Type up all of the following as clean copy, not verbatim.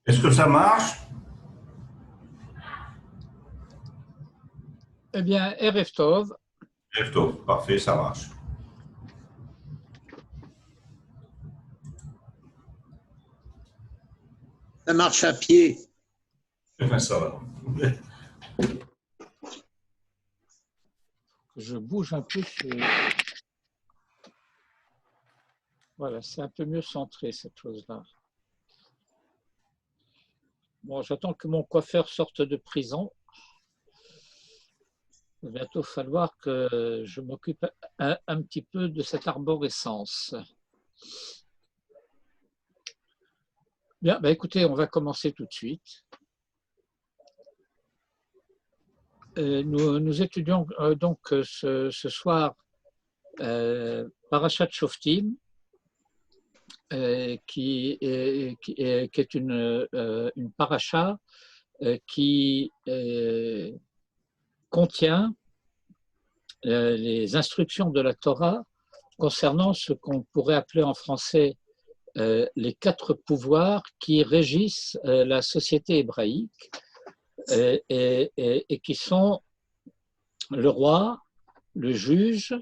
Est-ce que ça marche? Eh bien, Erev Tov, Lève-toi. Parfait, ça marche. Ça marche à pied. Ça va. je bouge un peu. Voilà, c'est un peu mieux centré cette chose-là. Bon, j'attends que mon coiffeur sorte de prison. Il va bientôt falloir que je m'occupe un petit peu de cette arborescence. Bien, bah écoutez, on va commencer tout de suite. Nous étudions donc ce soir Parashat Shoftim, qui est une paracha qui contient les instructions de la Torah concernant ce qu'on pourrait appeler en français les 4 pouvoirs qui régissent la société hébraïque et qui sont le roi, le juge,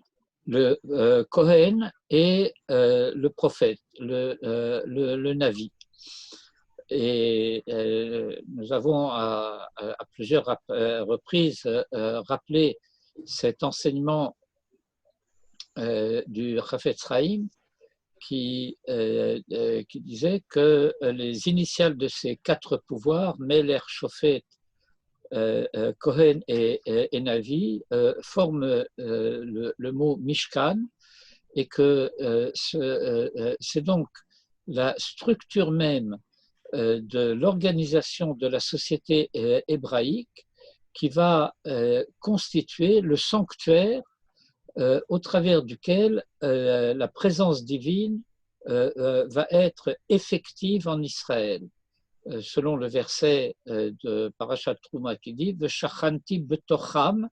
le Kohen et le prophète, le Navi. Et nous avons à plusieurs reprises rappelé cet enseignement du Chafetz Chaim qui disait que les initiales de ces 4 pouvoirs, Meler, Shofet, Kohen et Navi, forment le mot Mishkan, et que c'est donc la structure même de l'organisation de la société hébraïque qui va constituer le sanctuaire au travers duquel la présence divine va être effective en Israël. Selon le verset de Parashat Trouma qui dit « V'shachanti betocham »,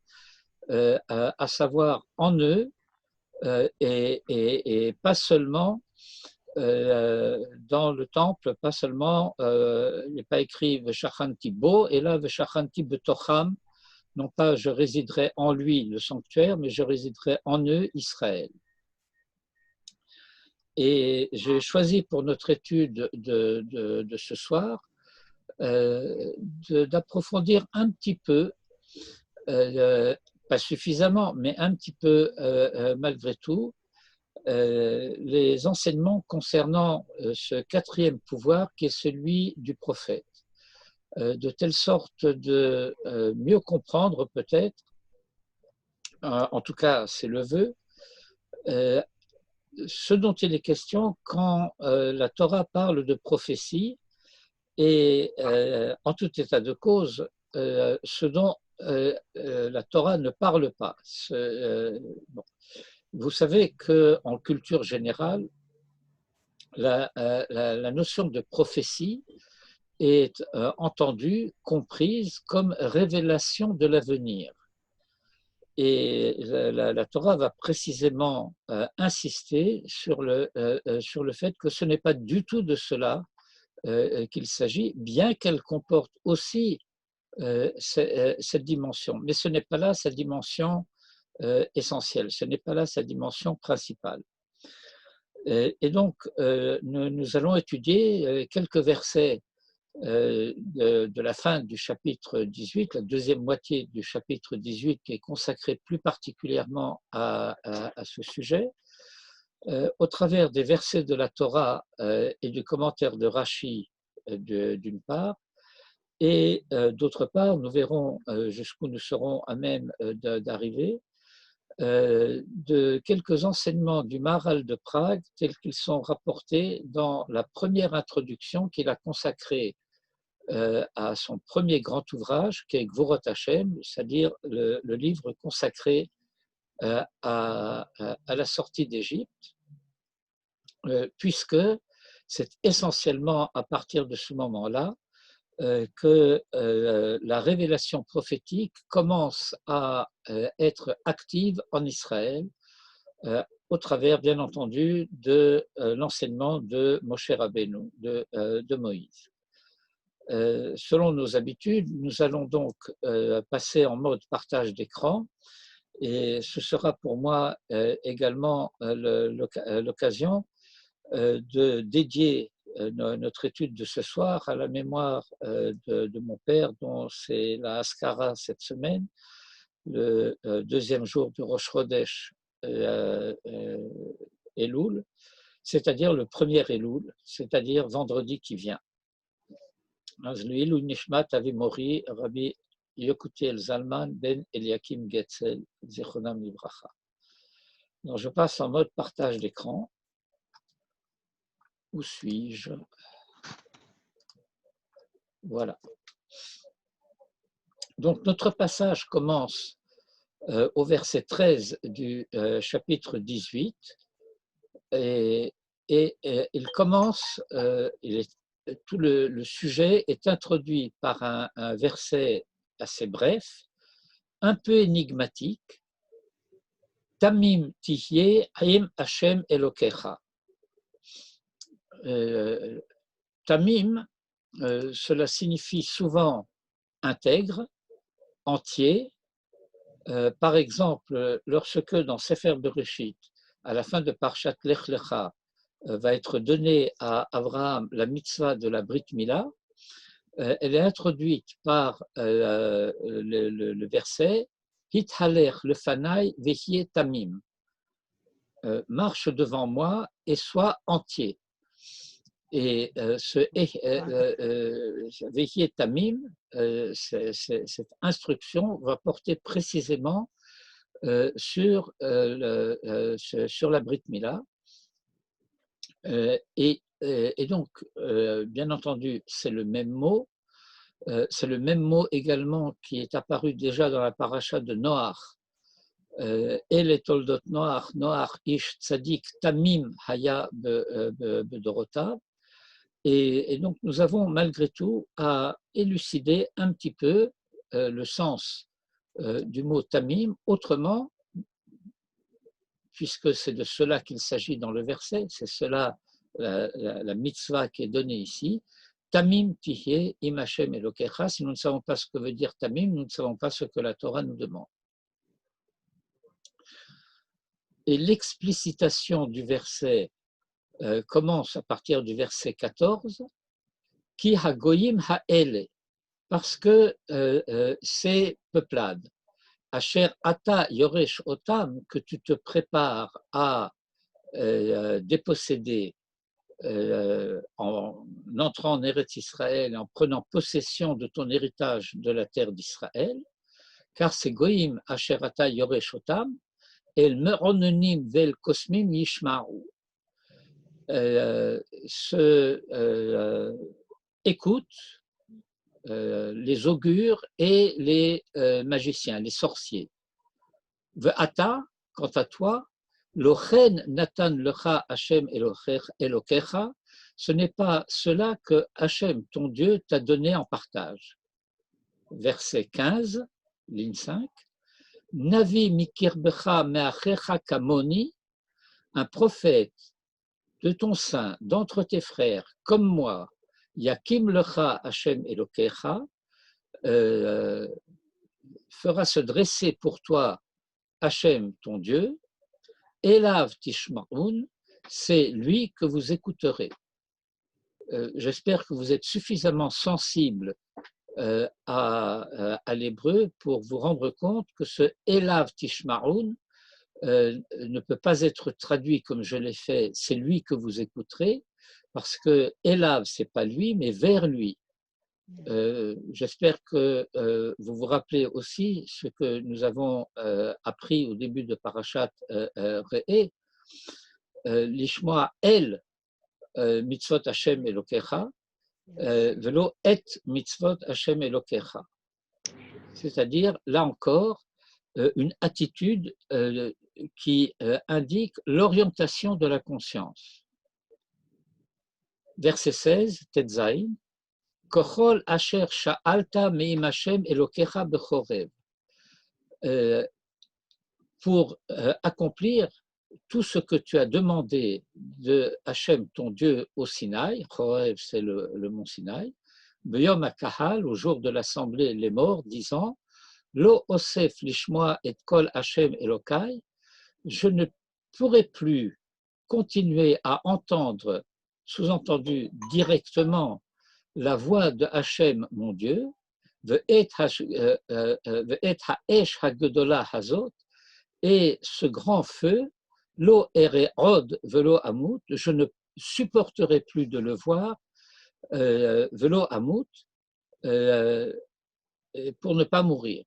à savoir en eux, et pas seulement dans le temple, pas seulement, il n'est pas écrit V'shachanti bo, et là V'shachanti betocham, non pas je résiderai en lui, le sanctuaire, mais je résiderai en eux, Israël. Et j'ai choisi pour notre étude de ce soir d'approfondir un petit peu, pas suffisamment, mais un petit peu malgré tout, les enseignements concernant ce 4e pouvoir qui est celui du prophète, de telle sorte de mieux comprendre peut-être, en tout cas c'est le vœu, ce dont il est question quand la Torah parle de prophétie et en tout état de cause, ce dont la Torah ne parle pas. Bon. Vous savez qu'en culture générale, la notion de prophétie est entendue, comprise comme révélation de l'avenir. Et la Torah va précisément insister sur le fait que ce n'est pas du tout de cela qu'il s'agit, bien qu'elle comporte aussi cette dimension. Mais ce n'est pas là sa dimension essentielle, ce n'est pas là sa dimension principale. Et donc, nous allons étudier quelques versets de la fin du chapitre 18, la deuxième moitié du chapitre 18, qui est consacrée plus particulièrement à ce sujet, au travers des versets de la Torah et du commentaire de Rashi d'une part, et d'autre part, nous verrons jusqu'où nous serons à même d'arriver, de quelques enseignements du Maharal de Prague tels qu'ils sont rapportés dans la première introduction qu'il a consacrée à son premier grand ouvrage, qui est Gvorot Hashem, c'est-à-dire le livre consacré à la sortie d'Égypte, puisque c'est essentiellement à partir de ce moment-là que la révélation prophétique commence à être active en Israël, au travers, bien entendu, de l'enseignement de Moshe Rabbeinu, de Moïse. selon nos habitudes, nous allons donc passer en mode partage d'écran et ce sera pour moi également l'occasion de dédier notre étude de ce soir à la mémoire de mon père, dont c'est la Haskara cette semaine, le deuxième jour du Rosh Chodesh Elul, c'est-à-dire le premier Elul, c'est-à-dire vendredi qui vient. אז לעילוי נשמת אבי מורי, רבי יקותיאל זלמן ben Eliakim Getzel, זיכרונם לברכה. Donc je passe en mode partage d'écran. Où suis-je? Voilà. Donc notre passage commence au verset 13 du chapitre 18 et il commence, tout le sujet est introduit par un verset assez bref, un peu énigmatique. Tamim tihye haim Hashem Elokecha. Tamim, cela signifie souvent intègre, entier. Par exemple, lorsque dans Sefer Bereshit, à la fin de Parshat Lech Lecha, va être donnée à Abraham la mitzvah de la Brit Mila, elle est introduite par le verset Hithaler lefanai vehie tamim, marche devant moi et sois entier. Et ce vehie tamim, cette instruction va porter précisément sur la Brit Mila. Et donc, bien entendu, c'est le même mot. C'est le même mot également qui est apparu déjà dans la paracha de Noach. El toldot Noach, Noach ish tzadik tamim haya bedorotav. Et donc, nous avons malgré tout à élucider un petit peu le sens du mot tamim autrement, puisque c'est de cela qu'il s'agit dans le verset, c'est cela la mitzvah qui est donnée ici. Tamim tihye im Hashem Elokecha. Si nous ne savons pas ce que veut dire tamim, nous ne savons pas ce que la Torah nous demande. Et l'explicitation du verset commence à partir du verset 14, Ki hagoyim ha'ele, parce que ces peuplades, Asher ata yoresh otam, que tu te prépares à déposséder en entrant en Eretz Israël, en prenant possession de ton héritage de la terre d'Israël, car c'est Goïm Asher ata yoresh otam, el merononim vel kosmim yishma'u. Écoute les augures et les magiciens, les sorciers. Ve'ata, quant à toi, lochen natan lecha Hashem Elokecha, ce n'est pas cela que Hashem, ton Dieu, t'a donné en partage. Verset 15, ligne 5. Navi mikirbecha me'achecha kamoni, un prophète de ton sein, d'entre tes frères, comme moi, Yakim lecha Hashem Elokecha, fera se dresser pour toi Hashem, ton Dieu, Elav Tishma'un, c'est lui que vous écouterez. J'espère que vous êtes suffisamment sensible à l'hébreu pour vous rendre compte que ce Elav Tishma'un ne peut pas être traduit comme je l'ai fait, c'est lui que vous écouterez, parce que Elav, ce n'est pas lui, mais vers lui. J'espère que vous vous rappelez aussi ce que nous avons appris au début de Parashat Re'eh, l'ishmoa el mitzvot Hashem Elokecha, velo et mitzvot Hashem Elokecha. C'est-à-dire, là encore, une attitude qui indique l'orientation de la conscience. Verset 16, Tetzaïn, Kochol asher sha'alta me'im Hashem Elokecha bechorev. Pour accomplir tout ce que tu as demandé de Hashem, ton Dieu, au Sinaï, Chorev, c'est le mont Sinaï, Beyom HaKahal, au jour de l'assemblée, les morts, disant Lo osef lishmoa et kol Hashem Elokai, je ne pourrai plus continuer à entendre, sous-entendu directement, la voix de Hachem, mon Dieu, ve'et ha'esh ha'gedola hazot, et ce grand feu, lo ere'od velo amut, je ne supporterai plus de le voir, velo amut, pour ne pas mourir.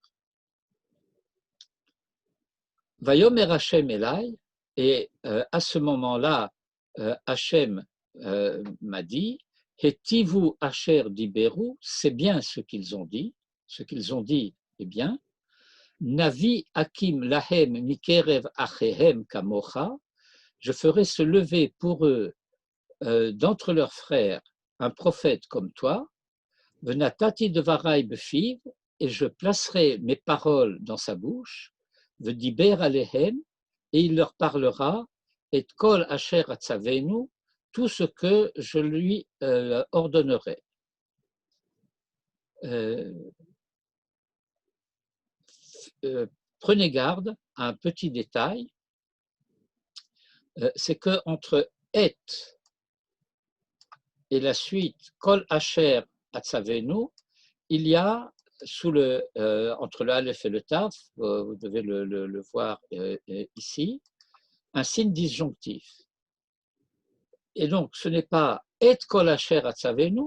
Vayomer Hachem Elai, et à ce moment-là, Hachem m'a dit, Hetivu Asher Diberu, c'est bien ce qu'ils ont dit est bien. Navi Hakim Lahem Mikerev Achehem Kamocha, je ferai se lever pour eux d'entre leurs frères un prophète comme toi, Venatati Devarai Befiv, et je placerai mes paroles dans sa bouche, Vediber Alehem, et il leur parlera, et Kol Asher Atzavenu, tout ce que je lui ordonnerai. Prenez garde à un petit détail, c'est que entre et et la suite Kol Asher Atzavenu, il y a entre le Aleph et le Taf, vous devez le voir ici, un signe disjonctif. Et donc, ce n'est pas et kol asher atzavenu,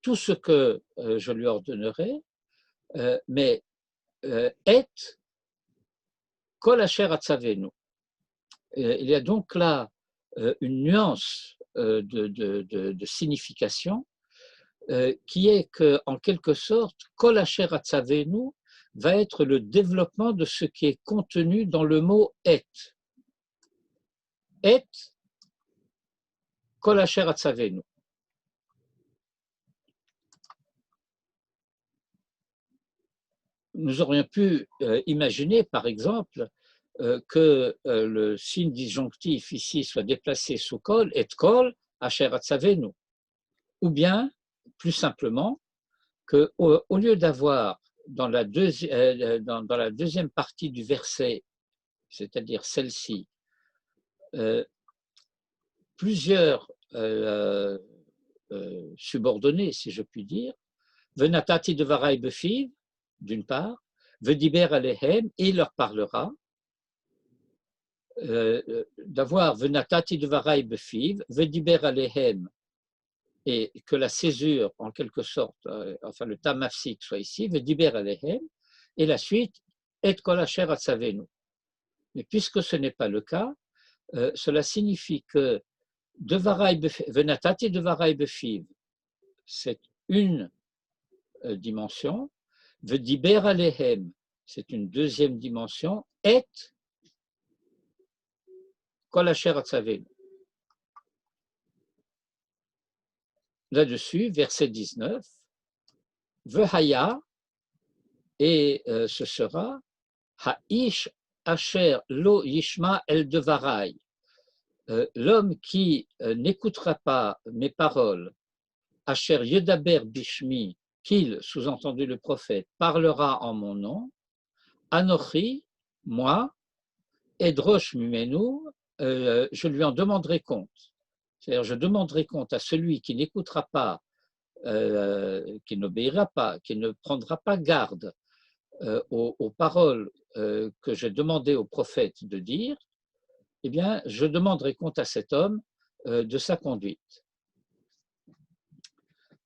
tout ce que je lui ordonnerai, mais et kol asher atzavenu. Il y a donc là une nuance de signification qui est que, en quelque sorte, kol asher atzavenu va être le développement de ce qui est contenu dans le mot et. Et Kol Asher Atzavenu. Nous aurions pu imaginer, par exemple, que le signe disjonctif ici soit déplacé sous Kol, et Kol Asher Atzavenu. Ou bien, plus simplement, qu'au lieu d'avoir dans la deuxième partie du verset, c'est-à-dire celle-ci, plusieurs subordonnés, si je puis dire, Venatati devarai befiv, d'une part, Vediber alehem, et il leur parlera, d'avoir Venatati devarai befiv, Vediber alehem, et que la césure, en quelque sorte, enfin le tamafsik soit ici, Vediber alehem, et la suite, et kol asher atzavenu. Mais puisque ce n'est pas le cas, cela signifie que Venatati devarai befiv, c'est une dimension, Vediber alehem, c'est une deuxième dimension, et kol asher atzavenu. Là-dessus, verset 19, Vehaya, et ce sera Ha'ish asher lo yishma el devarai, l'homme qui n'écoutera pas mes paroles, asher yedaber bishmi, qu'il, sous-entendu le prophète, parlera en mon nom, Anochi, moi, Edrosh mimenu, je lui en demanderai compte. C'est-à-dire, je demanderai compte à celui qui n'écoutera pas, qui n'obéira pas, qui ne prendra pas garde aux paroles que j'ai demandé au prophète de dire, eh bien, je demanderai compte à cet homme de sa conduite.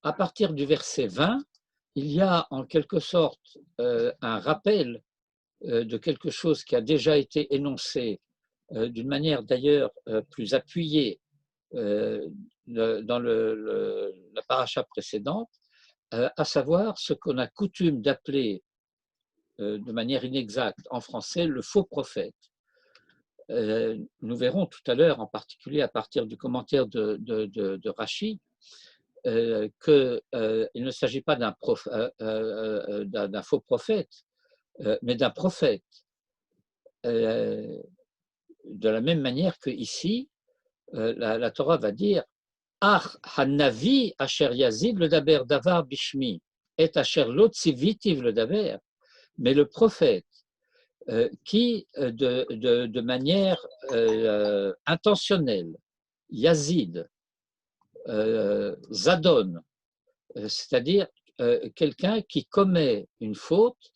À partir du verset 20, il y a en quelque sorte un rappel de quelque chose qui a déjà été énoncé d'une manière d'ailleurs plus appuyée dans la paracha précédente, à savoir ce qu'on a coutume d'appeler de manière inexacte en français le faux prophète. Nous verrons tout à l'heure, en particulier à partir du commentaire de Rashi, qu'il ne s'agit pas d'un faux prophète, mais d'un prophète. De la même manière qu'ici, la Torah va dire Ach hanavi asher yazid le daber davar bishmi et asher lo tzivitiv le daber. Mais le prophète qui, de manière intentionnelle, yazid, zadon, c'est-à-dire quelqu'un qui commet une faute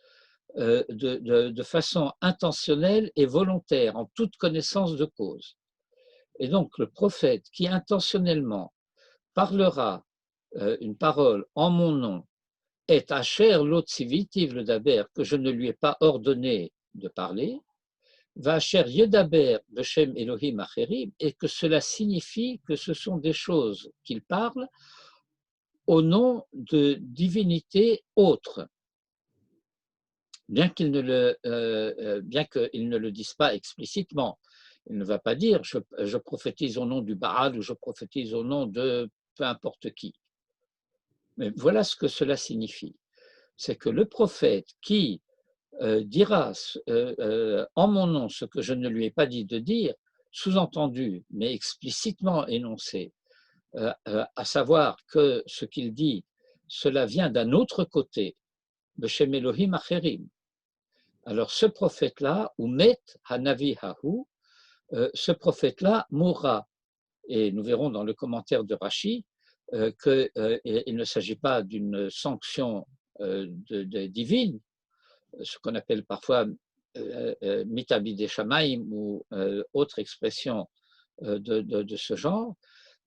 de façon intentionnelle et volontaire, en toute connaissance de cause. Et donc le prophète qui intentionnellement parlera une parole en mon nom, est asher lo tzivitiv le daber, que je ne lui ai pas ordonné de parler, va asher yedaber b'shem Elohim acherim, et que cela signifie que ce sont des choses qu'il parle au nom de divinités autres, bien qu'il ne le dise pas explicitement. Il ne va pas dire je prophétise au nom du Baal ou je prophétise au nom de peu importe qui. Mais voilà ce que cela signifie. C'est que le prophète qui dira en mon nom ce que je ne lui ai pas dit de dire, sous-entendu, mais explicitement énoncé, à savoir que ce qu'il dit, cela vient d'un autre côté, B'Shem Elohim Acherim. Alors ce prophète-là, ou Met Hanavi Hahu, ce prophète-là mourra. Et nous verrons dans le commentaire de Rashi qu'il ne s'agit pas d'une sanction divine, ce qu'on appelle parfois mitabi des shamaim ou autre expression de ce genre.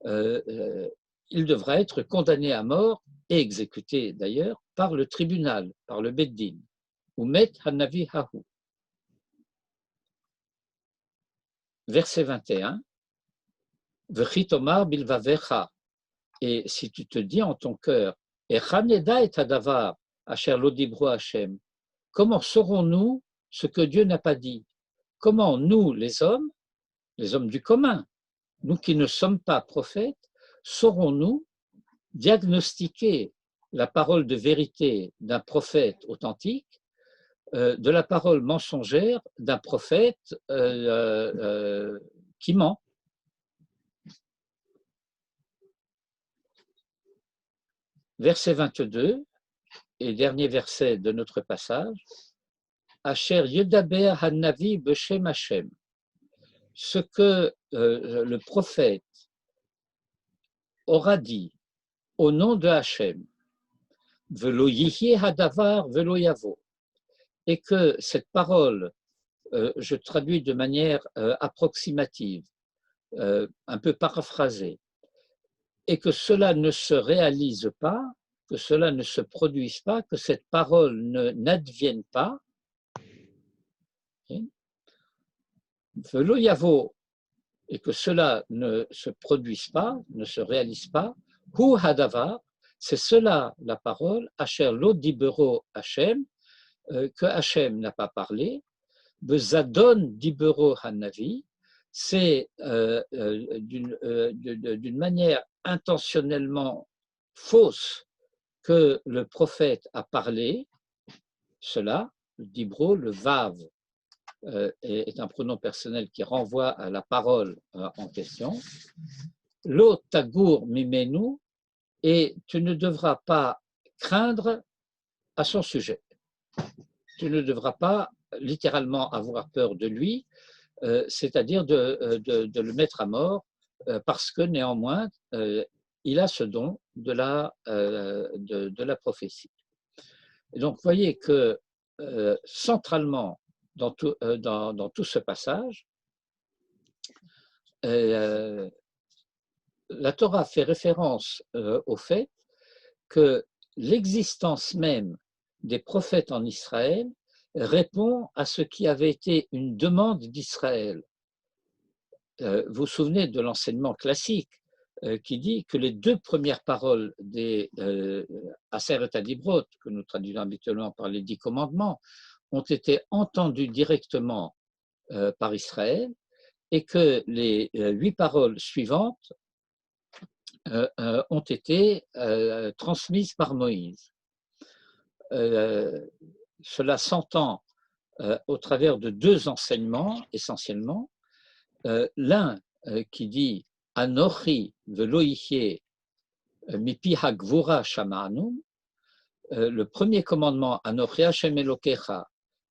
Il devra être condamné à mort et exécuté d'ailleurs par le tribunal, par le Beddin, ou Met Hanavi Hahu. Verset 21, V'chitomar bilvavecha, et si tu te dis en ton cœur, Echaneda et hadavar asher lo dibro Hashem, comment saurons-nous ce que Dieu n'a pas dit? Comment nous, les hommes du commun, nous qui ne sommes pas prophètes, saurons-nous diagnostiquer la parole de vérité d'un prophète authentique de la parole mensongère d'un prophète qui ment? Verset 22, et dernier verset de notre passage, Asher yedaber hanavi b'shem Hashem, ce que le prophète aura dit au nom de Hashem, velo yihi hadavar velo yavo, et que cette parole, je traduis de manière approximative, un peu paraphrasée, et que cela ne se réalise pas, que cela ne se produise pas, que cette parole n'advienne pas, velo yavo, et que cela ne se produise pas, ne se réalise pas, hu hadavar, c'est cela la parole, asher lo dibero Hashem, que Hashem n'a pas parlé, bezadon dibero hanavi, c'est d'une manière intentionnellement fausse que le prophète a parlé, cela, le dibro, le vav, est un pronom personnel qui renvoie à la parole en question. Lo tagur mimenu, et tu ne devras pas craindre à son sujet. Tu ne devras pas littéralement avoir peur de lui, c'est-à-dire de le mettre à mort, parce que néanmoins, il a ce don de la prophétie. Et donc, vous voyez que centralement, dans tout ce passage, la Torah fait référence au fait que l'existence même des prophètes en Israël répond à ce qui avait été une demande d'Israël. Vous vous souvenez de l'enseignement classique qui dit que les deux premières paroles des Aseret Adibrot, que nous traduisons habituellement par les 10 commandements, ont été entendues directement par Israël, et que les 8 paroles suivantes ont été transmises par Moïse. Cela s'entend au travers de 2 enseignements essentiellement. L'un qui dit Anochi velo yihye mipi hagvura shamanu. Le premier commandement, Anochi Hashem Elokecha,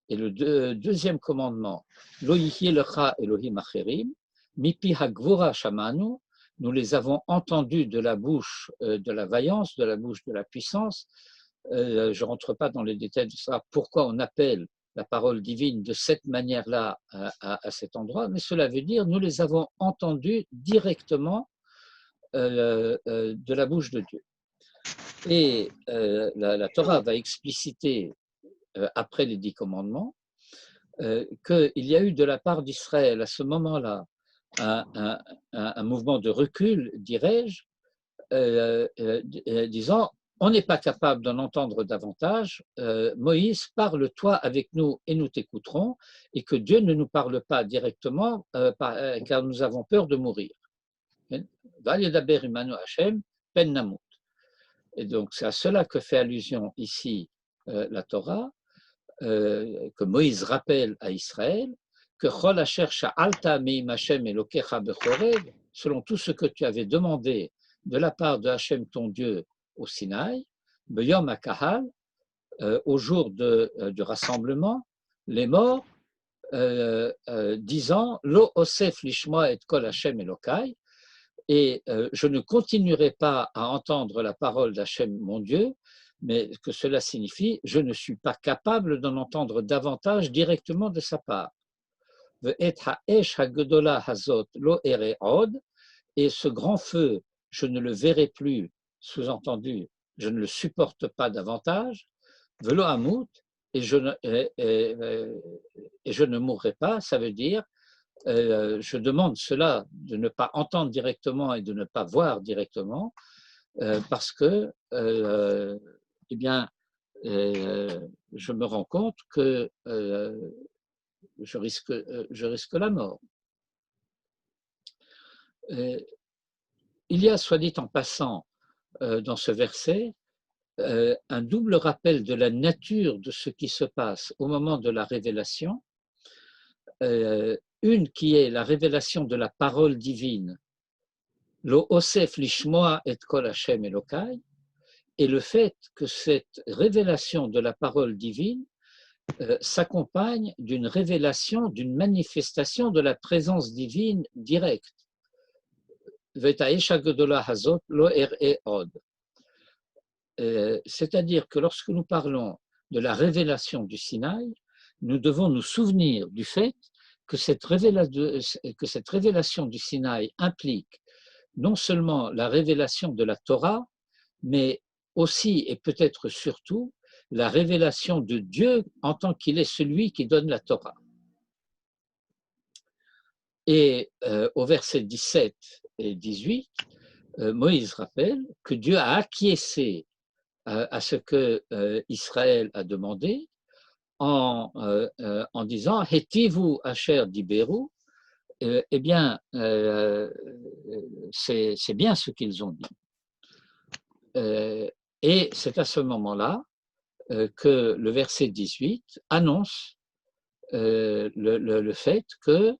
et le deuxième commandement, Lo yihye lecha Elohim acherim, mipi hagvura shamanu. Nous les avons entendus de la bouche de la vaillance, de la bouche de la puissance. Je ne rentre pas dans les détails de ça, pourquoi on appelle la parole divine de cette manière-là à cet endroit, mais cela veut dire nous les avons entendus directement de la bouche de Dieu. Et la Torah va expliciter, après les 10 commandements, qu'il y a eu de la part d'Israël à ce moment-là un mouvement de recul, dirais-je, disant on n'est pas capable d'en entendre davantage, Moïse, parle-toi avec nous et nous t'écouterons, et que Dieu ne nous parle pas directement car nous avons peur de mourir. Et donc c'est à cela que fait allusion ici la Torah, que Moïse rappelle à Israël que selon tout ce que tu avais demandé de la part de Hachem ton Dieu au Sinaï, Beyom HaKahal, au jour du rassemblement, les morts, disant Lo osef lishma et kol Hachem Elokai, et je ne continuerai pas à entendre la parole d'Hachem mon Dieu, mais que cela signifie je ne suis pas capable d'en entendre davantage directement de sa part. Et ce grand feu, je ne le verrai plus, sous-entendu, je ne le supporte pas davantage, velo amut, et je ne mourrai pas, ça veut dire, je demande cela, de ne pas entendre directement et de ne pas voir directement, parce que, eh bien, je me rends compte que je risque la mort. Il y a, soit dit en passant, dans ce verset, un double rappel de la nature de ce qui se passe au moment de la révélation, une qui est la révélation de la parole divine, Lo osef lishmoa et kol Hashem Elokai, et le fait que cette révélation de la parole divine s'accompagne d'une révélation, d'une manifestation de la présence divine directe. C'est-à-dire que lorsque nous parlons de la révélation du Sinaï, nous devons nous souvenir du fait que cette révélation du Sinaï implique non seulement la révélation de la Torah, mais aussi et peut-être surtout la révélation de Dieu en tant qu'il est celui qui donne la Torah. Et au verset 17 et 18, Moïse rappelle que Dieu a acquiescé à ce que Israël a demandé en disant « Hetivu asher diberu », eh bien, c'est bien ce qu'ils ont dit. Et c'est à ce moment-là que le verset 18 annonce le fait que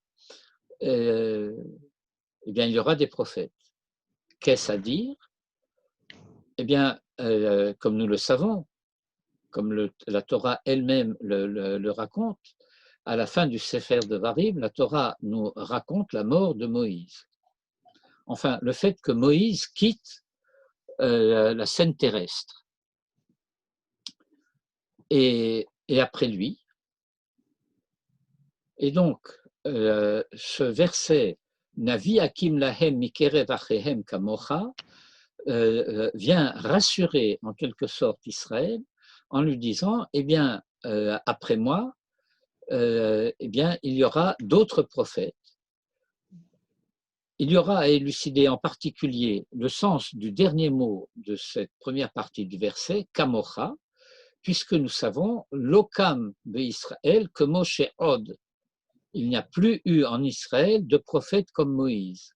eh bien, il y aura des prophètes. Qu'est-ce à dire? Eh bien, comme nous le savons, comme la Torah elle-même le raconte, à la fin du Sefer Devarim, la Torah nous raconte la mort de Moïse. Enfin, le fait que Moïse quitte la scène terrestre. Et après lui. Et donc, ce verset Navi Hakim Lahem Mikerev Achehem Kamocha vient rassurer en quelque sorte Israël en lui disant eh bien, après moi, eh bien, il y aura d'autres prophètes. Il y aura à élucider en particulier le sens du dernier mot de cette première partie du verset, Kamocha, puisque nous savons l'Okam d'Israël que Moshe Od. Il n'y a plus eu en Israël de prophète comme Moïse.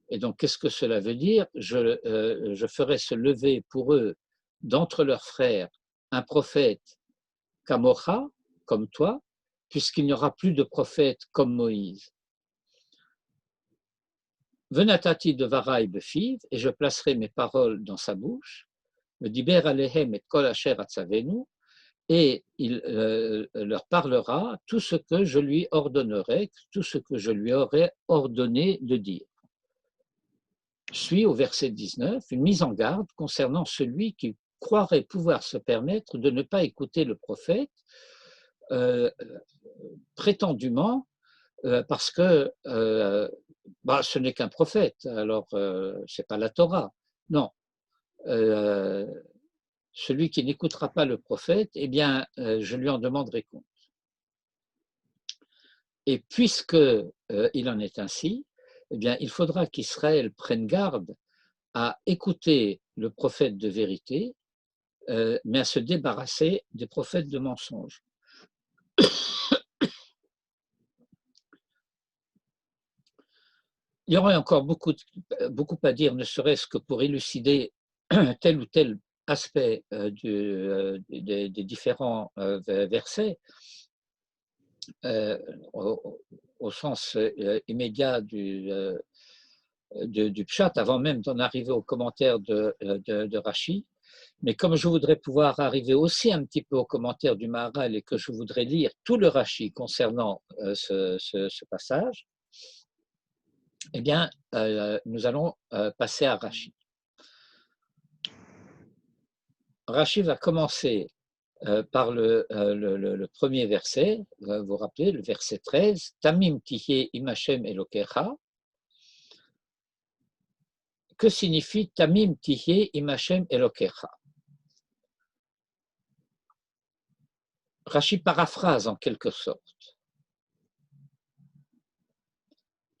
Et donc, qu'est-ce que cela veut dire? Je ferai se lever pour eux, d'entre leurs frères, un prophète Kamocha, comme toi, puisqu'il n'y aura plus de prophète comme Moïse. Venatati devarai befiv, et je placerai mes paroles dans sa bouche. Me diber alehem et kol asher atzavenu, et il leur parlera tout ce que je lui ordonnerai, tout ce que je lui aurai ordonné de dire. Suit au verset 19 une mise en garde concernant celui qui croirait pouvoir se permettre de ne pas écouter le prophète, prétendument parce que ce n'est qu'un prophète, alors ce n'est pas la Torah. Non. Celui qui n'écoutera pas le prophète, eh bien, je lui en demanderai compte. Et puisque il en est ainsi, eh bien, il faudra qu'Israël prenne garde à écouter le prophète de vérité, mais à se débarrasser des prophètes de mensonges. Il y aurait encore beaucoup à dire, ne serait-ce que pour élucider tel ou tel aspect des différents versets, au sens immédiat du pshat, avant même d'en arriver aux commentaires de Rashi. Mais comme je voudrais pouvoir arriver aussi un petit peu aux commentaires du Maharal et que je voudrais lire tout le Rashi concernant ce passage, eh bien, nous allons passer à Rashi. Rashi va commencer par le premier verset, vous vous rappelez, le verset 13, Tamim tihe im Hashem Elokecha. Que signifie Tamim tihe im Hashem Elokecha? Rashi paraphrase en quelque sorte.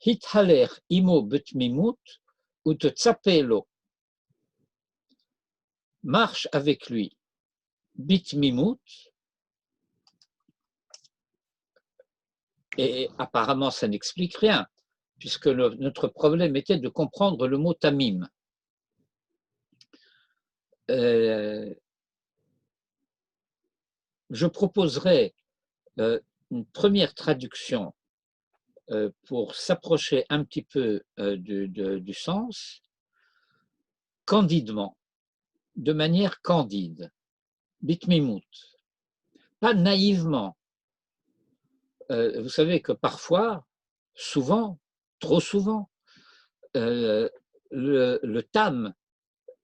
Hithaler imo betmimut ut tzapelo. Marche avec lui, bitmimut, et apparemment ça n'explique rien, puisque notre problème était de comprendre le mot tamim. Je proposerai une première traduction pour s'approcher un petit peu du sens, candidement, de manière candide, bitmimut, pas naïvement. Vous savez que parfois, souvent, trop souvent, le tam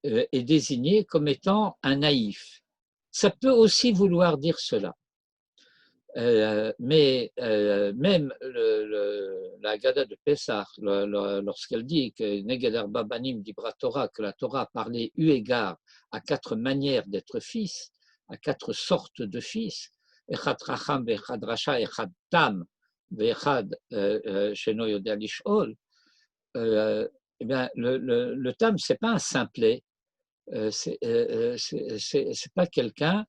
est désigné comme étant un naïf. Ça peut aussi vouloir dire cela. Mais même la Haggadah de Pessah, lorsqu'elle dit que Neged Arba Banim Dibra Torah, que la Torah parlait eu égard à 4 manières d'être fils, à 4 sortes de fils, Echad Racham, Echad Rasha, Echad Tam, Echad Sheno Yodea Lishol, eh bien, le Tam, ce n'est pas un simplet, c'est pas quelqu'un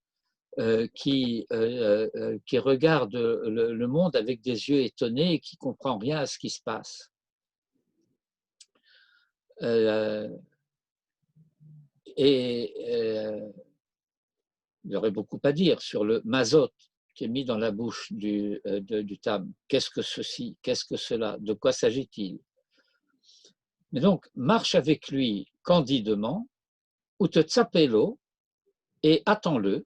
qui regarde le monde avec des yeux étonnés et qui ne comprend rien à ce qui se passe. Il y aurait beaucoup à dire sur le mazot qui est mis dans la bouche du tam. Qu'est-ce que ceci? Qu'est-ce que cela? De quoi s'agit-il? Mais donc, marche avec lui candidement, ou te tzapelo, et attends-le,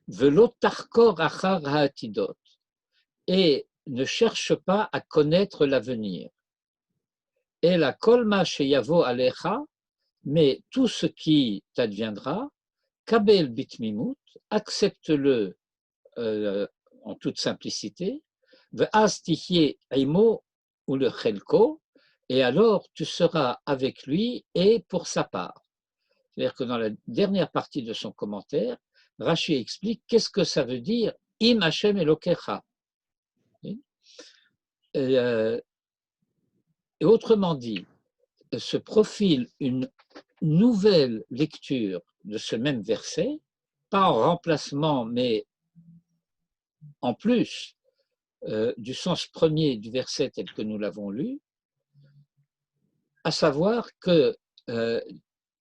velo tarkor achar ha'atidot, et ne cherche pas à connaître l'avenir. Et la kolma sheyavo alecha, mais tout ce qui t'adviendra, kabel bitmimut, accepte-le en toute simplicité, ve'az tichye imo ou le chelko, et alors tu seras avec lui et pour sa part. C'est-à-dire que dans la dernière partie de son commentaire, Rashi explique qu'est-ce que ça veut dire im Hashem Elokecha. Et autrement dit, se profile une nouvelle lecture de ce même verset, pas en remplacement, mais en plus du sens premier du verset tel que nous l'avons lu, à savoir que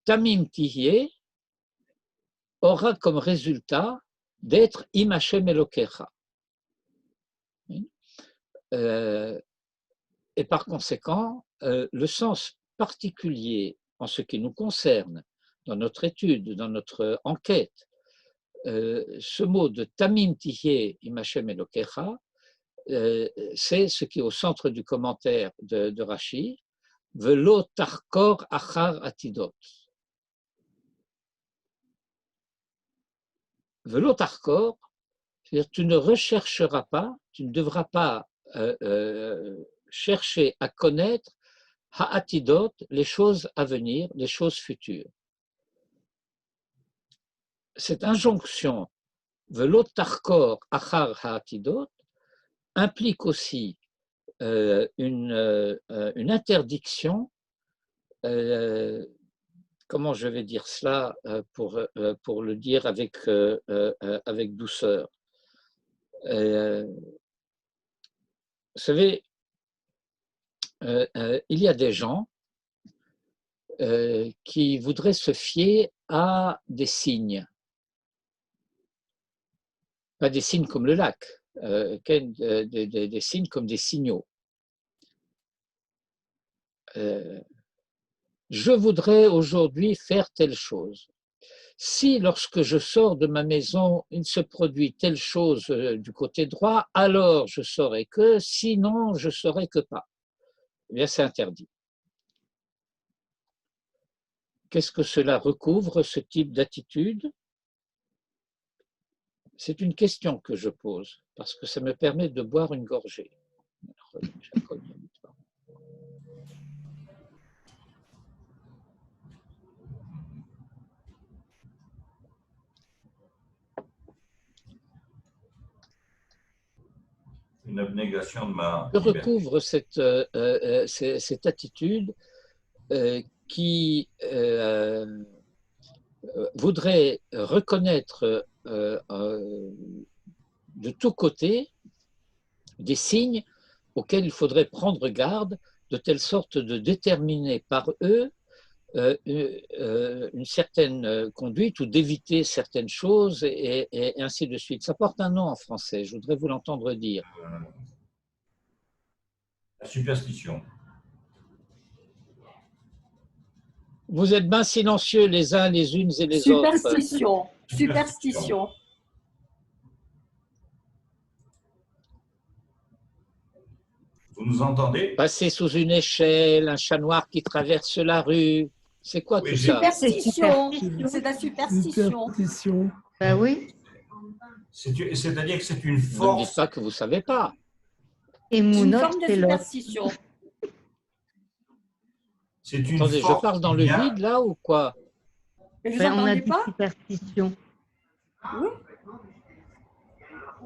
Tamim Tihye aura comme résultat d'être im Hashem Elokecha. Et par conséquent, le sens particulier en ce qui nous concerne, dans notre étude, dans notre enquête, ce mot de Tamim Tihye im Hashem Elokecha, c'est ce qui est au centre du commentaire de Rashi, Velo tarkor achar atidot. Velo tarkor, c'est-à-dire tu ne rechercheras pas, tu ne devras pas chercher à connaître ha'atidot, les choses à venir, les choses futures. Cette injonction Velo tarkor achar ha'atidot implique aussi une interdiction, comment je vais dire cela pour le dire avec douceur. Vous savez, il y a des gens qui voudraient se fier à des signes, pas des signes comme le lac, des signes comme des signaux. Je voudrais aujourd'hui faire telle chose. Si lorsque je sors de ma maison, il se produit telle chose du côté droit, alors je saurai que, sinon je saurai que pas. Eh bien, c'est interdit. Qu'est-ce que cela recouvre, ce type d'attitude? C'est une question que je pose, parce que ça me permet de boire une gorgée. Une abnégation de ma Je liberté. recouvre cette attitude qui voudrait reconnaître de tous côtés des signes auxquels il faudrait prendre garde, de telle sorte de déterminer par eux une certaine conduite ou d'éviter certaines choses et ainsi de suite. Ça porte un nom en français, je voudrais vous l'entendre dire. La superstition. Vous êtes bien silencieux les uns les unes et les autres. Superstition. Vous nous entendez? Passer sous une échelle, un chat noir qui traverse la rue, c'est quoi Oui, tout j'ai- ça? Superstition. C'est de la superstition. Superstition. Ben oui. C'est-à-dire que c'est une Ne me dites force. pas que vous ne savez pas. Et C'est une Mounote forme de fait l'autre. superstition. C'est une Attendez, je force parle dans qui le vient- vide là ou quoi? Mais vous Ben, on a n'entendez dit pas? superstition.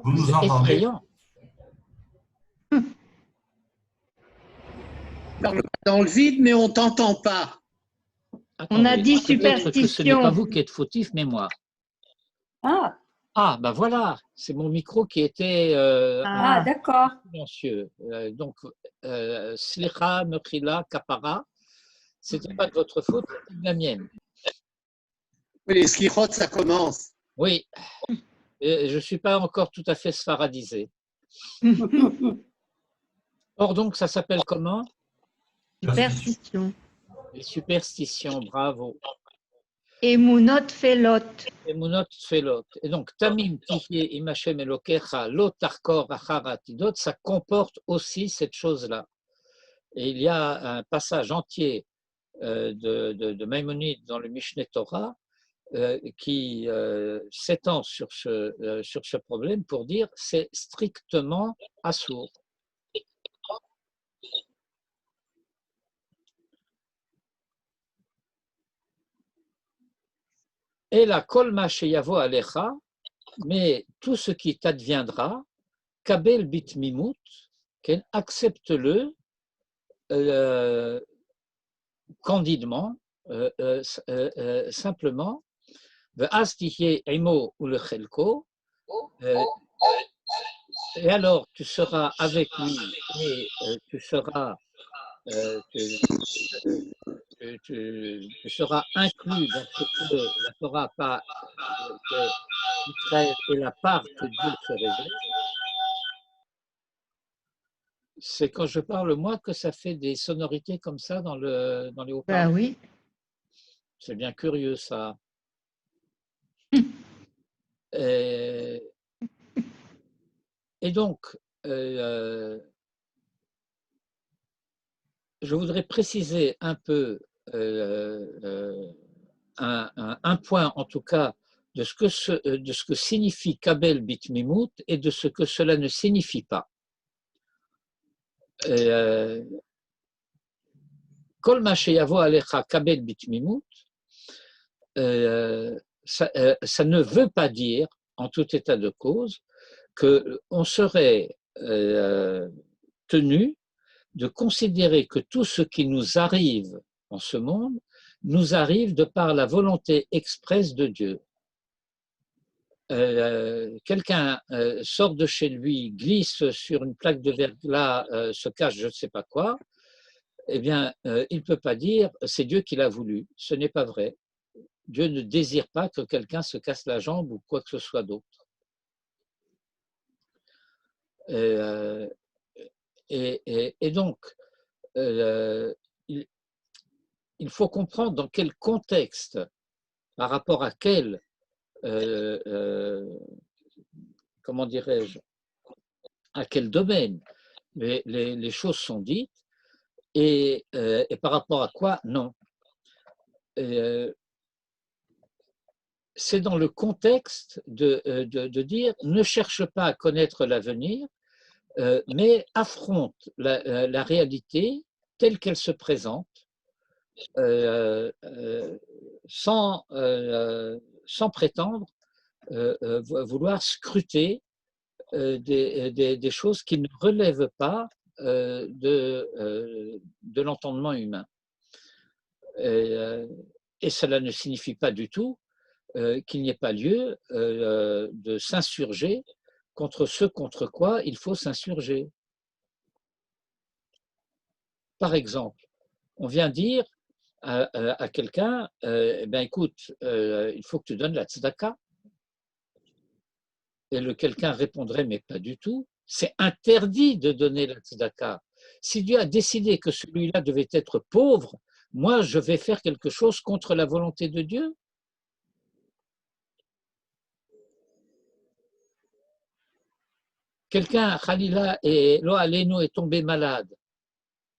Vous nous C'est entendez? effrayant. Dans le vide, mais on t'entend pas. On a Attendez, dit peut-être que ce n'est pas superstition. vous qui êtes fautif, mais moi. Ah, Ah, ben voilà, c'est mon micro qui était ah, d'accord. silencieux. Donc, Slicha, Mechila, Kapara, ce n'était pas de votre faute, c'était de la mienne. Oui, les slichot, ça commence. Oui, et je ne suis pas encore tout à fait sfaradisé. Or, donc, ça s'appelle comment? Superstition. Les superstitions, bravo. Et Mounote fait l'autre. Emunot Tfelot. Et donc, Tamim Tihye im Hashem Elokecha lo tarkor achar atidot, ça comporte aussi cette chose-là. Et il y a un passage entier de Maïmonide dans le Mishneh Torah qui s'étend sur ce problème pour dire c'est strictement assourd. Et la kolma sheyavo alecha, mais tout ce qui t'adviendra, kabel bit mimut, accepte-le candidement, simplement, et alors tu seras avec lui et tu seras tu seras inclus dans ce que la Torah pas Israël et la part que Dieu se réserve. C'est quand je parle, moi, que ça fait des sonorités comme ça dans les Ben haut-parleurs. oui. C'est bien curieux, ça. Et, et donc, je voudrais préciser un peu un point, en tout cas, de ce que signifie Kabel Bitmimut et de ce que cela ne signifie pas. Kol ma sheyavo alecha Kabel Bitmimut, ça ne veut pas dire, en tout état de cause, qu'on serait tenu de considérer que tout ce qui nous arrive en ce monde nous arrive de par la volonté expresse de Dieu. Quelqu'un sort de chez lui, glisse sur une plaque de verglas, se cache je ne sais pas quoi, eh bien, il ne peut pas dire c'est Dieu qui l'a voulu. Ce n'est pas vrai. Dieu ne désire pas que quelqu'un se casse la jambe ou quoi que ce soit d'autre. Et donc, il faut comprendre dans quel contexte, par rapport à quel, comment dirais-je, à quel domaine les choses sont dites et par rapport à quoi non. C'est dans le contexte de dire ne cherche pas à connaître l'avenir, mais affronte la réalité telle qu'elle se présente sans prétendre vouloir scruter des choses qui ne relèvent pas de l'entendement humain. Et cela ne signifie pas du tout qu'il n'y ait pas lieu de s'insurger contre ce contre quoi il faut s'insurger. Par exemple, on vient dire à quelqu'un, ben écoute, il faut que tu donnes la tzedaka. Et le quelqu'un répondrait, mais pas du tout, c'est interdit de donner la tzedaka. Si Dieu a décidé que celui-là devait être pauvre, moi je vais faire quelque chose contre la volonté de Dieu. Quelqu'un, Khalila et Lo Alenu, est tombé malade.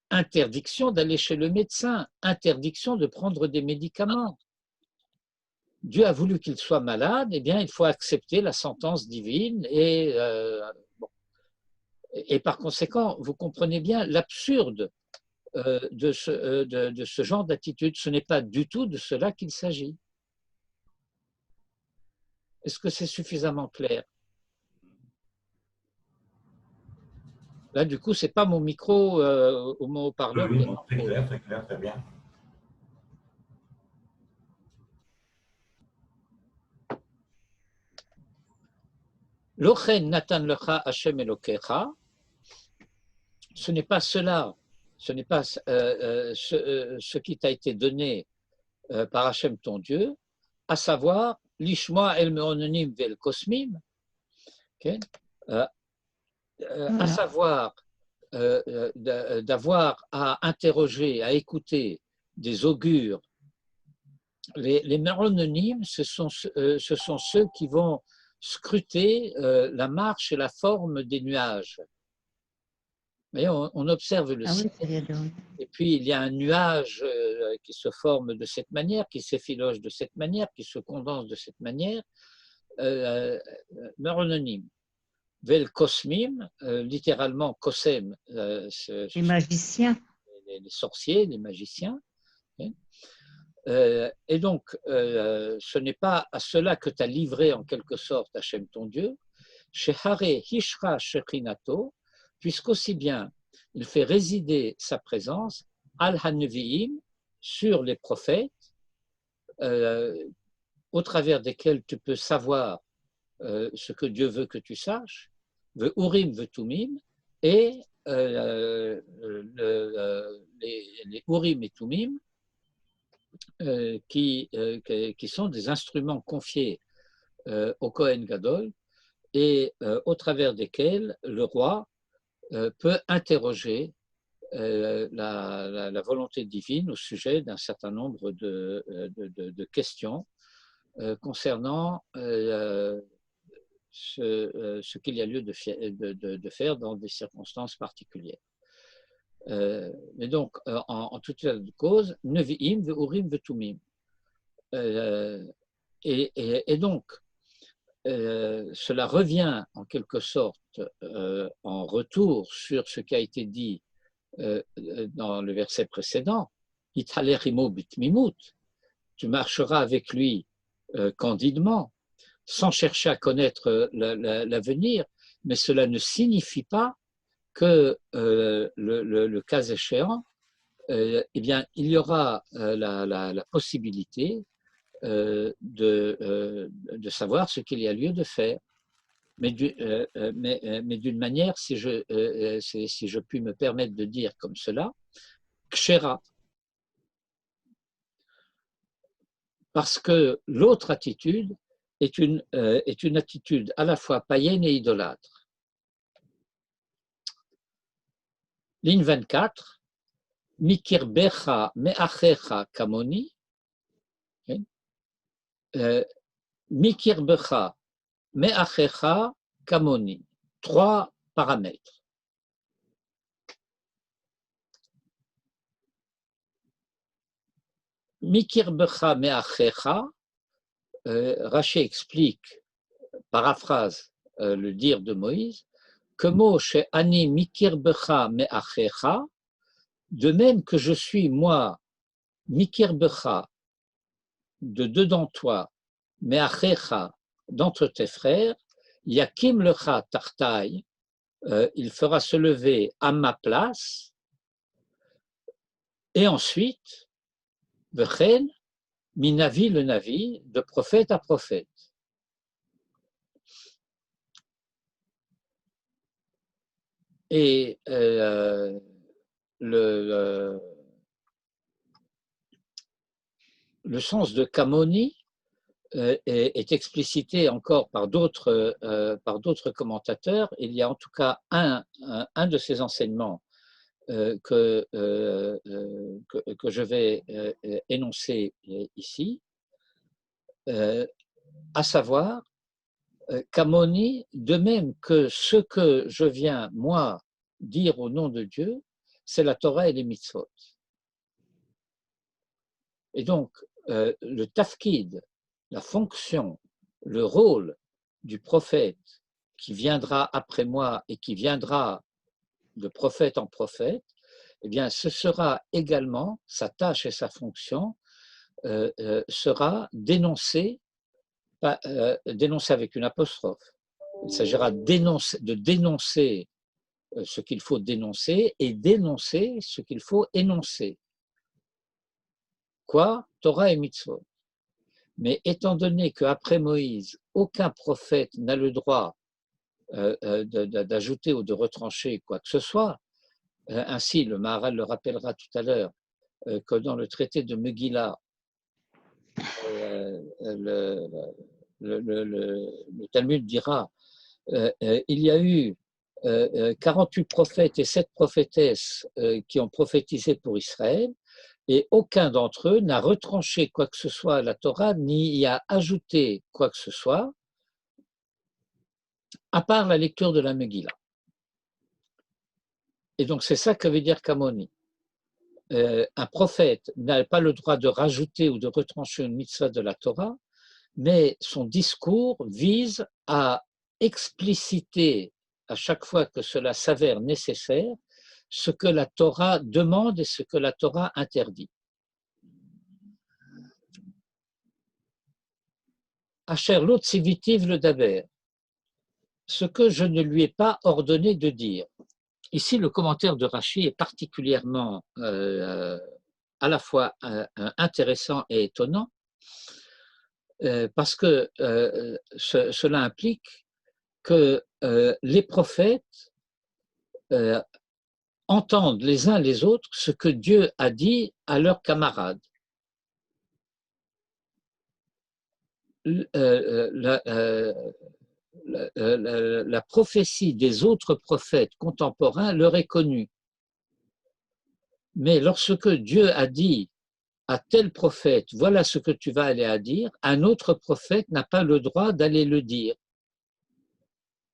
Interdiction d'aller chez le médecin, interdiction de prendre des médicaments. Dieu a voulu qu'il soit malade, eh bien, il faut accepter la sentence divine bon. Et par conséquent, vous comprenez bien l'absurde de ce genre d'attitude. Ce n'est pas du tout de cela qu'il s'agit. Est-ce que c'est suffisamment clair? Là, du coup, ce n'est pas mon micro ou mon haut-parleur. Oui, très clair, très bien. Lochen natan lecha Hashem Elokecha, ce n'est pas cela, ce n'est pas ce qui t'a été donné par Hashem ton Dieu, à savoir l'ishma el meononim vel kosmim, okay? À savoir d'avoir à interroger, à écouter des augures. Les merononymes, ce sont ceux qui vont scruter la marche et la forme des nuages. Mais on observe le ciel, et puis il y a un nuage qui se forme de cette manière, qui s'effiloche de cette manière, qui se condense de cette manière, merononyme. Vel kosmim, littéralement kosem, les magiciens. Les sorciers, les magiciens. Et donc, ce n'est pas à cela que tu as livré en quelque sorte Hachem ton Dieu, Shehare Hishra Shechinato, puisqu'aussi bien il fait résider sa présence al hanviim sur les prophètes, au travers desquels tu peux savoir ce que Dieu veut que tu saches, ve Urim ve Tumim, et les Urim et Tumim, qui sont des instruments confiés au Kohen Gadol et au travers desquels le roi peut interroger la volonté divine au sujet d'un certain nombre de questions concernant ce qu'il y a lieu de faire dans des circonstances particulières. Mais donc, en toute état de cause, nevi'im ve'urim ve'tumim. Et donc, cela revient en quelque sorte en retour sur ce qui a été dit dans le verset précédent, Ithalerimo bitmimut, tu marcheras avec lui candidement, sans chercher à connaître l'avenir, mais cela ne signifie pas que le cas échéant, eh bien, il y aura la possibilité de savoir ce qu'il y a lieu de faire. Mais d'une manière, si je puis me permettre de dire comme cela, kshera. Parce que l'autre attitude est une attitude à la fois païenne et idolâtre. Ligne 24, Mikirbecha me'achecha kamoni, Mikirbecha me'achecha kamoni. 3 paramètres. Mikirbecha me'achecha, Rashi explique, paraphrase le dire de Moïse, que Moshe ani mikirbecha me'achecha, de même que je suis moi mikirbecha, de dedans toi, me'achecha, d'entre tes frères, yakim lecha tartai, il fera se lever à ma place, et ensuite, vechen, minavi le navi, de prophète à prophète. Et le sens de kamoni est explicité encore par d'autres commentateurs. Il y a en tout cas un de ces enseignements que je vais énoncer ici, à savoir kamoni, de même que ce que je viens, moi, dire au nom de Dieu, c'est la Torah et les mitzvot. Et donc, le tafkid, la fonction, le rôle du prophète qui viendra après moi et qui viendra de prophète en prophète, eh bien, ce sera également, sa tâche et sa fonction sera dénoncée avec une apostrophe. Il s'agira de dénoncer ce qu'il faut dénoncer et d'énoncer ce qu'il faut énoncer. Quoi? Torah et mitzvot. Mais étant donné qu'après Moïse, aucun prophète n'a le droit d'ajouter ou de retrancher quoi que ce soit, ainsi le Maharal le rappellera tout à l'heure, que dans le traité de Megillah, le Talmud dira il y a eu 48 prophètes et 7 prophétesses qui ont prophétisé pour Israël, et aucun d'entre eux n'a retranché quoi que ce soit à la Torah, ni y a ajouté quoi que ce soit, à part la lecture de la Megillah. Et donc c'est ça que veut dire Kamoni. Un prophète n'a pas le droit de rajouter ou de retrancher une mitzvah de la Torah, mais son discours vise à expliciter à chaque fois que cela s'avère nécessaire ce que la Torah demande et ce que la Torah interdit. Asher lo tzivitiv le daber, ce que je ne lui ai pas ordonné de dire. Ici, le commentaire de Rashi est particulièrement à la fois intéressant et étonnant, parce que cela implique que les prophètes entendent les uns les autres ce que Dieu a dit à leurs camarades. la prophétie des autres prophètes contemporains leur est connue. Mais lorsque Dieu a dit à tel prophète, voilà ce que tu vas aller à dire, un autre prophète n'a pas le droit d'aller le dire.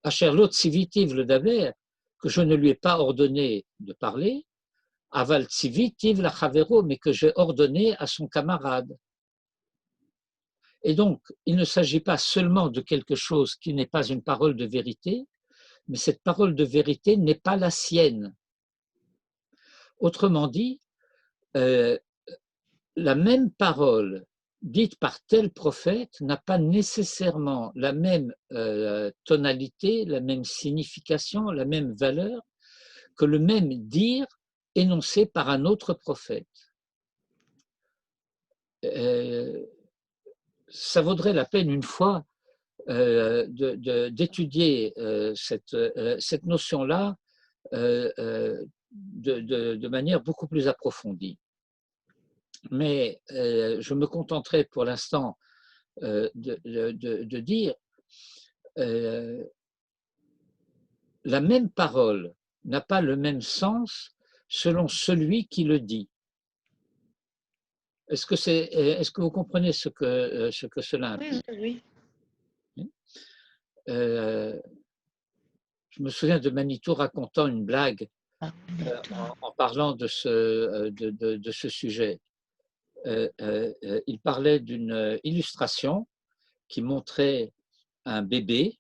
Asher lo tzivitiv le daber, que je ne lui ai pas ordonné de parler, aval tzivitiv la chavero, mais que j'ai ordonné à son camarade. Et donc, il ne s'agit pas seulement de quelque chose qui n'est pas une parole de vérité, mais cette parole de vérité n'est pas la sienne. Autrement dit, la même parole dite par tel prophète n'a pas nécessairement la même tonalité, la même signification, la même valeur que le même dire énoncé par un autre prophète. Ça vaudrait la peine une fois d'étudier cette notion-là de manière beaucoup plus approfondie. Mais je me contenterai pour l'instant de dire la même parole n'a pas le même sens selon celui qui le dit. Est-ce que vous comprenez ce que cela implique? Oui. Je me souviens de Manitou racontant une blague en parlant de ce sujet. Il parlait d'une illustration qui montrait un bébé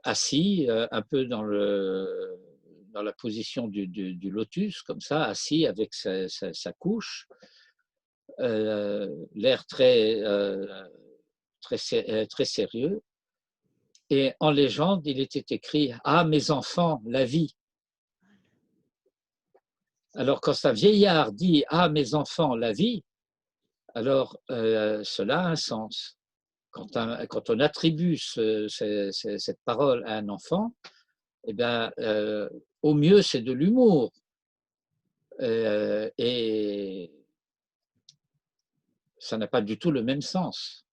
assis un peu dans la position du lotus, comme ça, assis avec sa couche, l'air très sérieux. Et en légende, il était écrit « Ah, mes enfants, la vie ». Alors, quand un vieillard dit « Ah, mes enfants, la vie », alors cela a un sens. Quand on attribue cette parole à un enfant, eh bien, au mieux, c'est de l'humour. Et ça n'a pas du tout le même sens.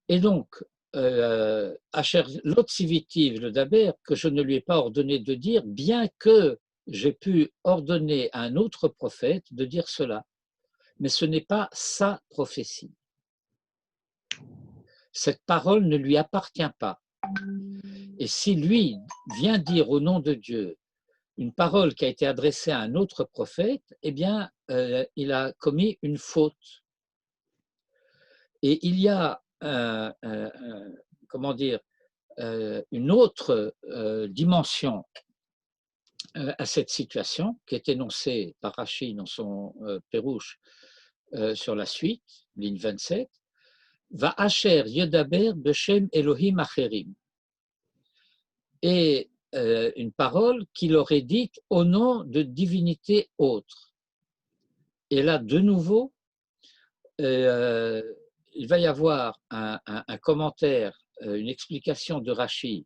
Et donc, Asher Lotzivitiv le Daber, que je ne lui ai pas ordonné de dire, bien que j'ai pu ordonner à un autre prophète de dire cela. Mais ce n'est pas sa prophétie. Cette parole ne lui appartient pas. Et si lui vient dire au nom de Dieu une parole qui a été adressée à un autre prophète, eh bien, il a commis une faute. Et il y a une autre dimension à cette situation qui est énoncée par Rashi dans son Pérouche sur la suite, ligne 27, Va Asher Yedaber Beshem Elohim Acherim. Et une parole qu'il aurait dite au nom de divinités autres. Et là, de nouveau, il va y avoir un commentaire, une explication de Rashi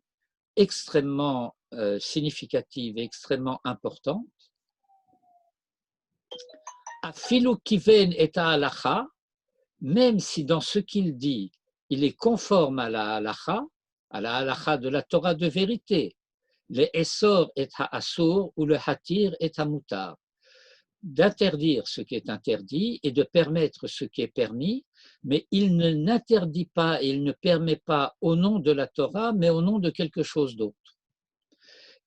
extrêmement significative et extrêmement importante. Afilu kiven et halacha, même si dans ce qu'il dit, il est conforme à la halacha de la Torah de vérité, le essor et ha'asur ou le hatir et ha'mutar, d'interdire ce qui est interdit et de permettre ce qui est permis, mais il ne n'interdit pas et il ne permet pas au nom de la Torah, mais au nom de quelque chose d'autre.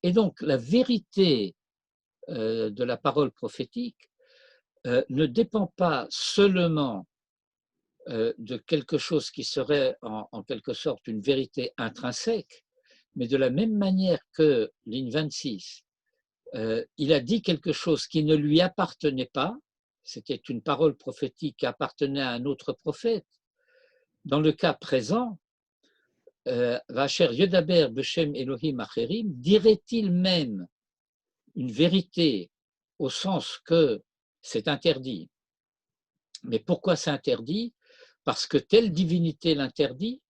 Et donc la vérité de la parole prophétique ne dépend pas seulement de quelque chose qui serait en quelque sorte une vérité intrinsèque, mais de la même manière que, ligne 26, il a dit quelque chose qui ne lui appartenait pas, c'était une parole prophétique qui appartenait à un autre prophète. Dans le cas présent, Vacher Yedaber Beshem Elohim Acherim, dirait-il même une vérité au sens que c'est interdit. Mais pourquoi c'est interdit? Parce que telle divinité l'interdit.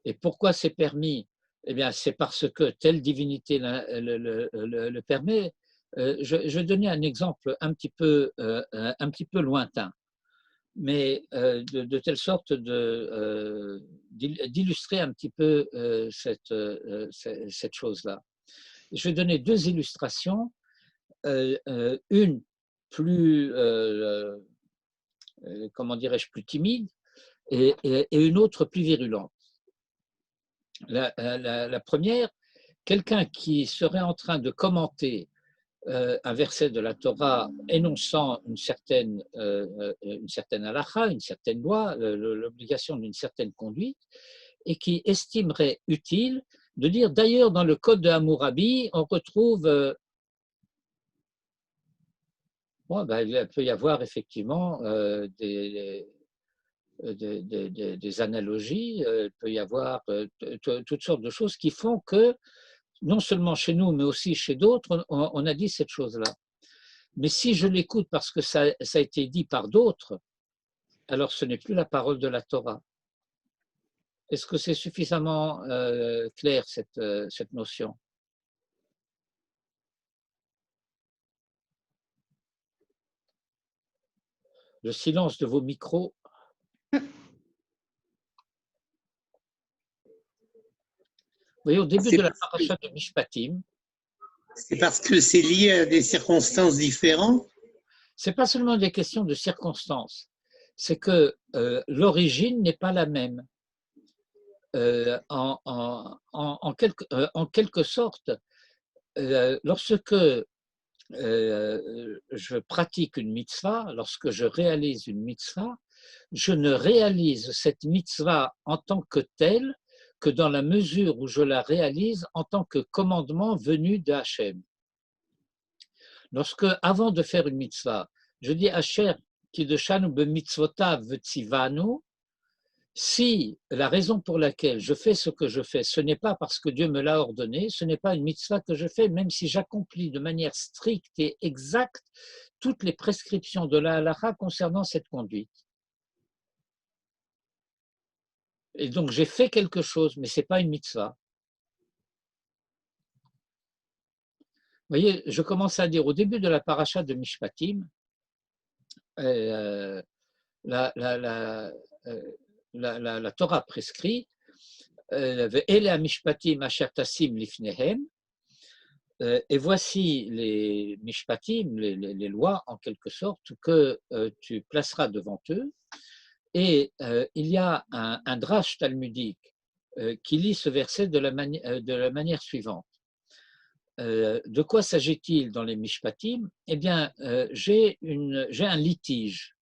Et pourquoi c'est permis? Eh bien, c'est parce que telle divinité le permet. Je vais donner un exemple un petit peu lointain. mais de telle sorte d'illustrer un petit peu cette chose-là. Je vais donner deux illustrations, une plus, comment dirais-je, plus timide et une autre plus virulente. La première, quelqu'un qui serait en train de commenter un verset de la Torah énonçant une certaine halakha, une certaine loi, l'obligation d'une certaine conduite, et qui estimerait utile de dire, d'ailleurs, dans le code de Hammurabi, on retrouve, il peut y avoir effectivement des analogies, il peut y avoir toutes sortes de choses qui font que, non seulement chez nous, mais aussi chez d'autres, on a dit cette chose-là. Mais si je l'écoute parce que ça a été dit par d'autres, alors ce n'est plus la parole de la Torah. Est-ce que c'est suffisamment clair, cette notion? Le silence de vos micros. Vous voyez, au début de la paracha de Mishpatim, c'est parce que c'est lié à des circonstances différentes? Ce n'est pas seulement des questions de circonstances, c'est que l'origine n'est pas la même. En quelque sorte, lorsque je pratique une mitzvah, lorsque je réalise une mitzvah, je ne réalise cette mitzvah en tant que telle que dans la mesure où je la réalise en tant que commandement venu de Hachem. Lorsque, avant de faire une mitzvah, je dis Asher kiddeshanu b'mitzvotav v'tzivanu, si la raison pour laquelle je fais ce que je fais, ce n'est pas parce que Dieu me l'a ordonné, ce n'est pas une mitzvah que je fais, même si j'accomplis de manière stricte et exacte toutes les prescriptions de la halakha concernant cette conduite. Et donc j'ai fait quelque chose, mais ce n'est pas une mitzvah. Vous voyez, je commence à dire au début de la paracha de Mishpatim, la Torah prescrit Ve'ele mishpatim asher tasim lifnehem, et voici les mishpatim, les lois en quelque sorte que tu placeras devant eux. Et il y a un drash talmudique qui lit ce verset de la manière suivante. De quoi s'agit-il dans les mishpatim? Eh bien, j'ai un litige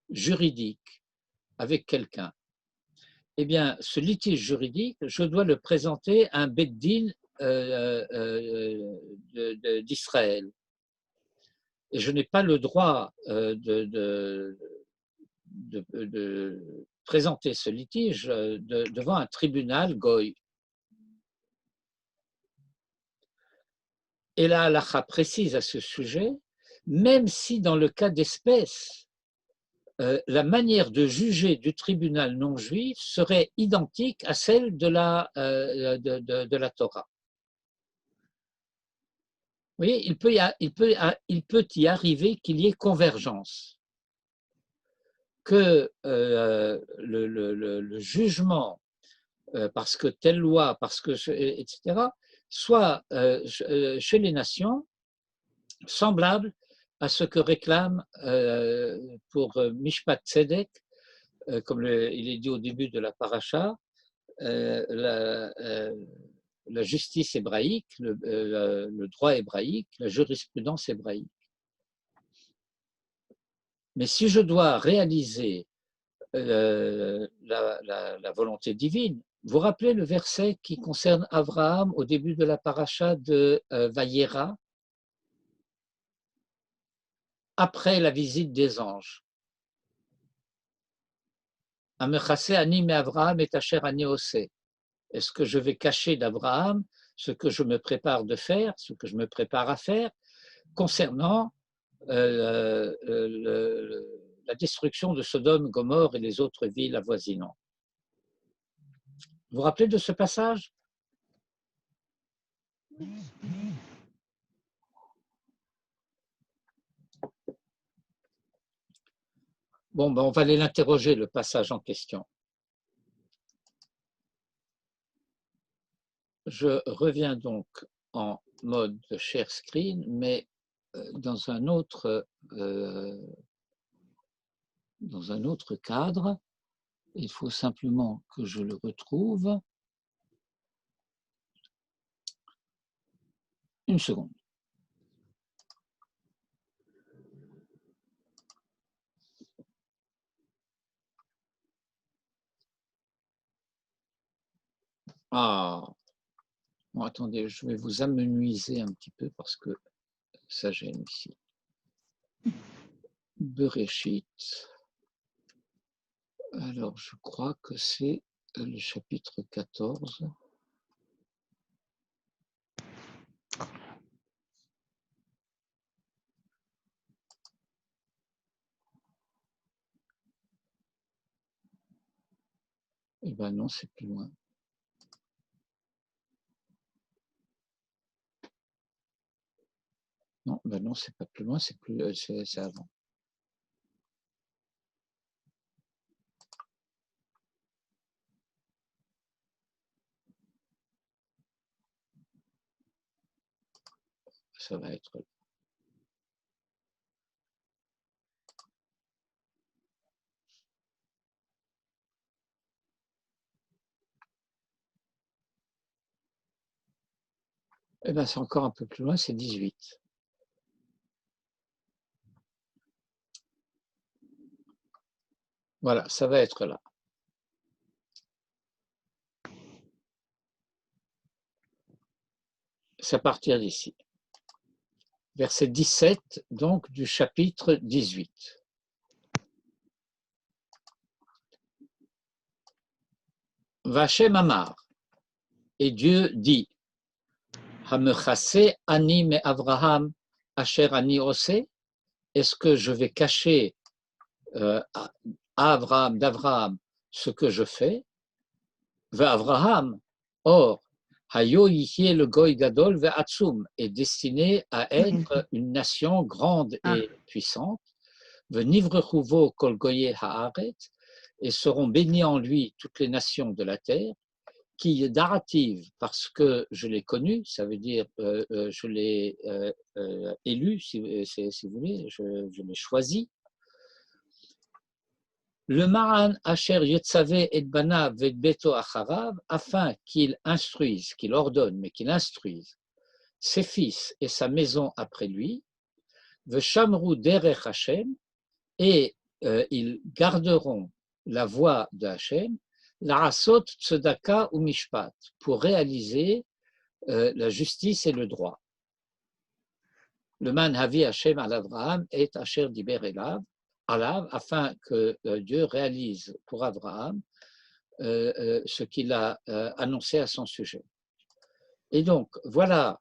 juridique avec quelqu'un. Eh bien, ce litige juridique, je dois le présenter à un beddin d'Israël. Et je n'ai pas le droit de présenter ce litige devant un tribunal goy. Et la halakha précise à ce sujet, même si dans le cas d'espèce, la manière de juger du tribunal non juif serait identique à celle de la Torah. Vous voyez, il peut y arriver qu'il y ait convergence, que le jugement, parce que telle loi, parce que, etc., soit chez les nations semblable à ce que réclame pour Mishpat Tzedek, comme il est dit au début de la paracha, la justice hébraïque, le droit hébraïque, la jurisprudence hébraïque. Mais si je dois réaliser la volonté divine, vous rappelez le verset qui concerne Abraham au début de la paracha de Vayera, après la visite des anges. Est-ce que je vais cacher d'Abraham ce que je me prépare de faire, ce que je me prépare à faire concernant la destruction de Sodome, Gomorrhe et les autres villes avoisinantes? Vous vous rappelez de ce passage? Bon, ben, on va aller l'interroger, le passage en question. Je reviens donc en mode share screen, mais dans un autre cadre. Il faut simplement que je le retrouve. Une seconde. Ah, bon, attendez, je vais vous amenuiser un petit peu parce que ça gêne ici. Bereshit. Alors, je crois que c'est le chapitre 14. Eh bien non, c'est plus loin. Non, ben non, c'est pas plus loin, c'est avant. Ça va être... Eh bien, c'est encore un peu plus loin, c'est 18. Voilà, ça va être là. C'est à partir d'ici. Verset 17, donc, du chapitre 18. Vachem Amar. Et Dieu dit, Hamechase ani me Avraham asher ani ose. Est-ce que je vais cacher à Abraham, d'Abraham, ce que je fais? Abraham, or, Hayo Yihye le Goy Gadol ve'atzum est destiné à être une nation grande et puissante. Venivrechuvo kol goye haaret, et seront bénis en lui toutes les nations de la terre. Qui darative, parce que je l'ai connu, ça veut dire je l'ai élu, si vous voulez, je l'ai choisi. Le Maran Asher Yetzave et Banav et Beto Acharav, afin qu'il instruise, qu'il ordonne, mais qu'il instruise ses fils et sa maison après lui, Veshamru Derech Hashem, et ils garderont la voie de Hashem, Larasot Tzedaka ou Mishpat, pour réaliser la justice et le droit. Le man Havi Hashem al Avraham est Asher Diber Elav, afin que Dieu réalise pour Abraham ce qu'il a annoncé à son sujet. Et donc, voilà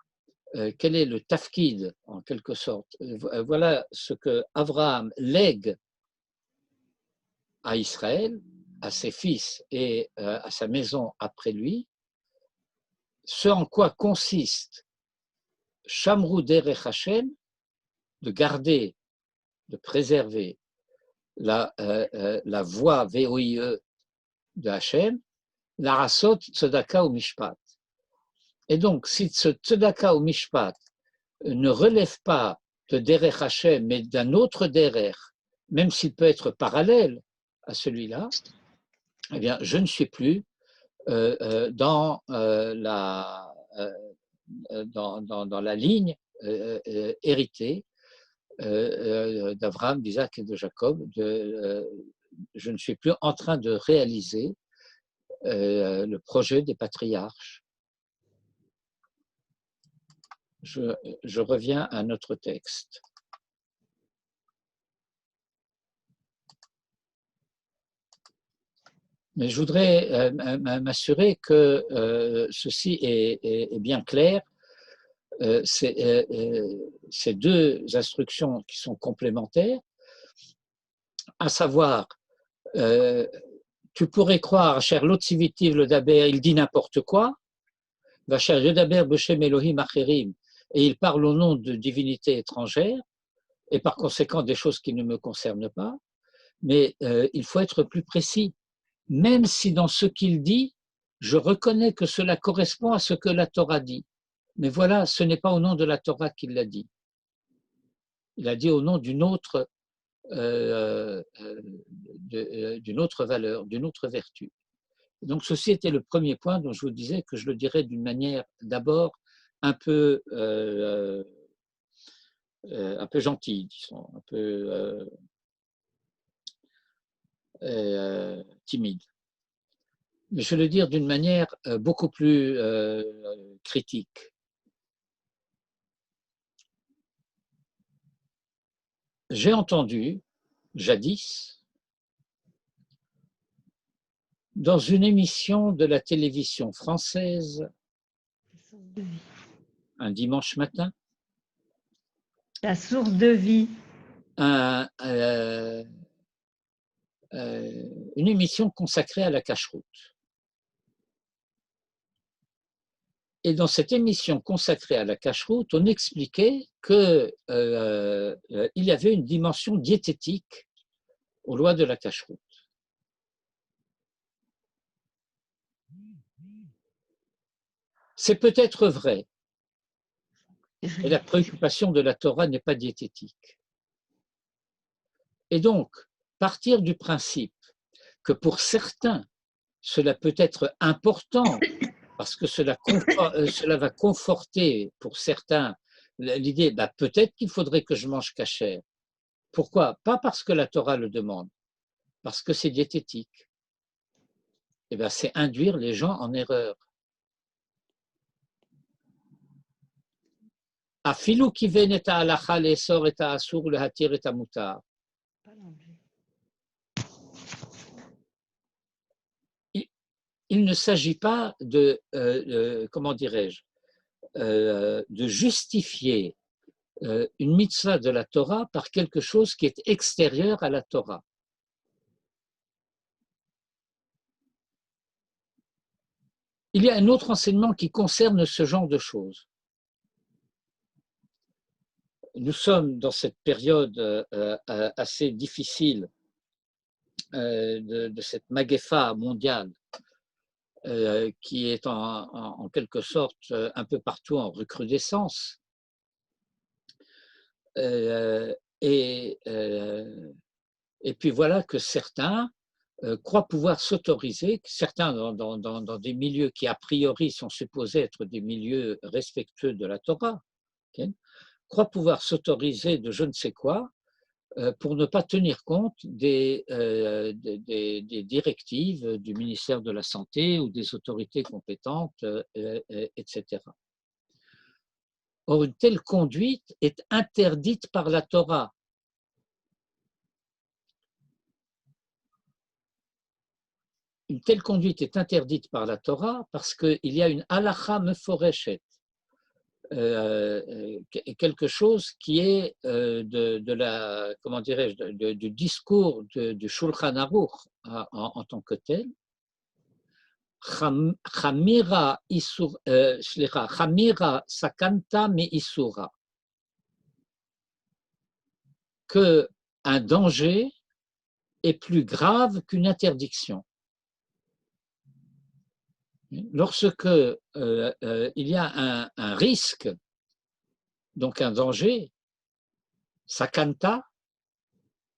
quel est le tafkid, en quelque sorte. Voilà ce que Abraham lègue à Israël, à ses fils et à sa maison après lui, ce en quoi consiste Shamru Derech Hashem, de garder, de préserver la voie VOIE de Hashem, Larasot Tzedaka ou Mishpat. Et donc, si ce Tzedaka ou Mishpat ne relève pas de Derech Hashem, mais d'un autre Derech, même s'il peut être parallèle à celui-là, eh bien, je ne suis plus dans la ligne héritée d'Abraham, d'Isaac et de Jacob. Je ne suis plus en train de réaliser le projet des patriarches. Je reviens à notre texte. Mais je voudrais m'assurer que ceci est bien clair. Ces deux instructions qui sont complémentaires, à savoir, tu pourrais croire, cher Lotzivitiv le Daber, il dit n'importe quoi, va cher Yodaber Beshem Elohim Acherim, et il parle au nom de divinités étrangères, et par conséquent des choses qui ne me concernent pas. mais il faut être plus précis. Même si dans ce qu'il dit, je reconnais que cela correspond à ce que la Torah dit. Mais voilà, ce n'est pas au nom de la Torah qu'il l'a dit. Il a dit au nom d'une autre valeur, d'une autre vertu. Donc ceci était le premier point dont je vous disais que je le dirais d'une manière d'abord un peu gentille, disons, un peu timide. Mais je vais le dire d'une manière beaucoup plus critique. J'ai entendu, jadis, dans une émission de la télévision française, un dimanche matin, La source de vie. Une émission consacrée à la cacheroute. Et dans cette émission consacrée à la cacheroute, on expliquait qu'il y avait une dimension diététique aux lois de la cacheroute. C'est peut-être vrai, et la préoccupation de la Torah n'est pas diététique. Et donc, partir du principe que pour certains, cela peut être important, parce que cela va conforter pour certains l'idée, peut-être qu'il faudrait que je mange cachère. Pourquoi? Pas parce que la Torah le demande, parce que c'est diététique. Eh bien, c'est induire les gens en erreur. Afilou ki ven et halacha le'esor et ha'asur le'hatir et ha'mutar. Il ne s'agit pas de, comment dirais-je, de justifier une mitzvah de la Torah par quelque chose qui est extérieur à la Torah. Il y a un autre enseignement qui concerne ce genre de choses. Nous sommes dans cette période assez difficile de cette maguefa mondiale qui est en quelque sorte un peu partout en recrudescence. Et puis voilà que certains croient pouvoir s'autoriser, certains dans des milieux qui a priori sont supposés être des milieux respectueux de la Torah, okay, croient pouvoir s'autoriser de je ne sais quoi pour ne pas tenir compte des directives du ministère de la Santé ou des autorités compétentes, etc. Or, une telle conduite est interdite par la Torah. Une telle conduite est interdite par la Torah parce qu'il y a une halacha meforeshet, quelque chose qui est de la, comment dirais-je, du discours du Shulchan Aruch en tant que tel. Chamira sakanta me isura, que un danger est plus grave qu'une interdiction. Lorsque il y a un risque, donc un danger, sakanta,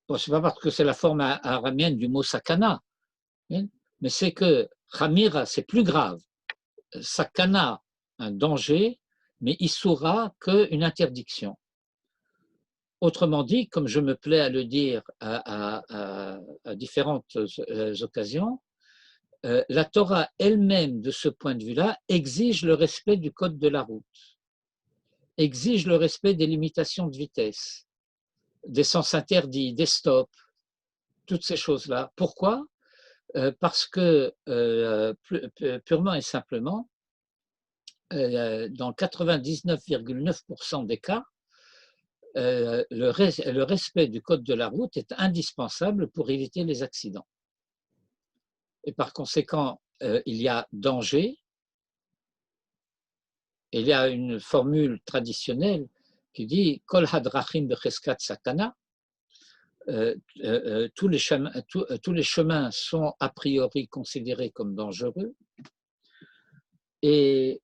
bon, ce n'est pas parce que c'est la forme araméenne du mot sakana, mais c'est que chamira, c'est plus grave. Sakana, un danger, mais isura, qu'une interdiction. Autrement dit, comme je me plais à le dire à différentes occasions, la Torah elle-même, de ce point de vue-là, exige le respect du code de la route, exige le respect des limitations de vitesse, des sens interdits, des stops, toutes ces choses-là. Pourquoi? Parce que, purement et simplement, dans 99,9% des cas, le respect du code de la route est indispensable pour éviter les accidents. Et par conséquent, il y a danger. Et il y a une formule traditionnelle qui dit Kol hadrachim becheskat sakana. tous les chemins sont a priori considérés comme dangereux. Et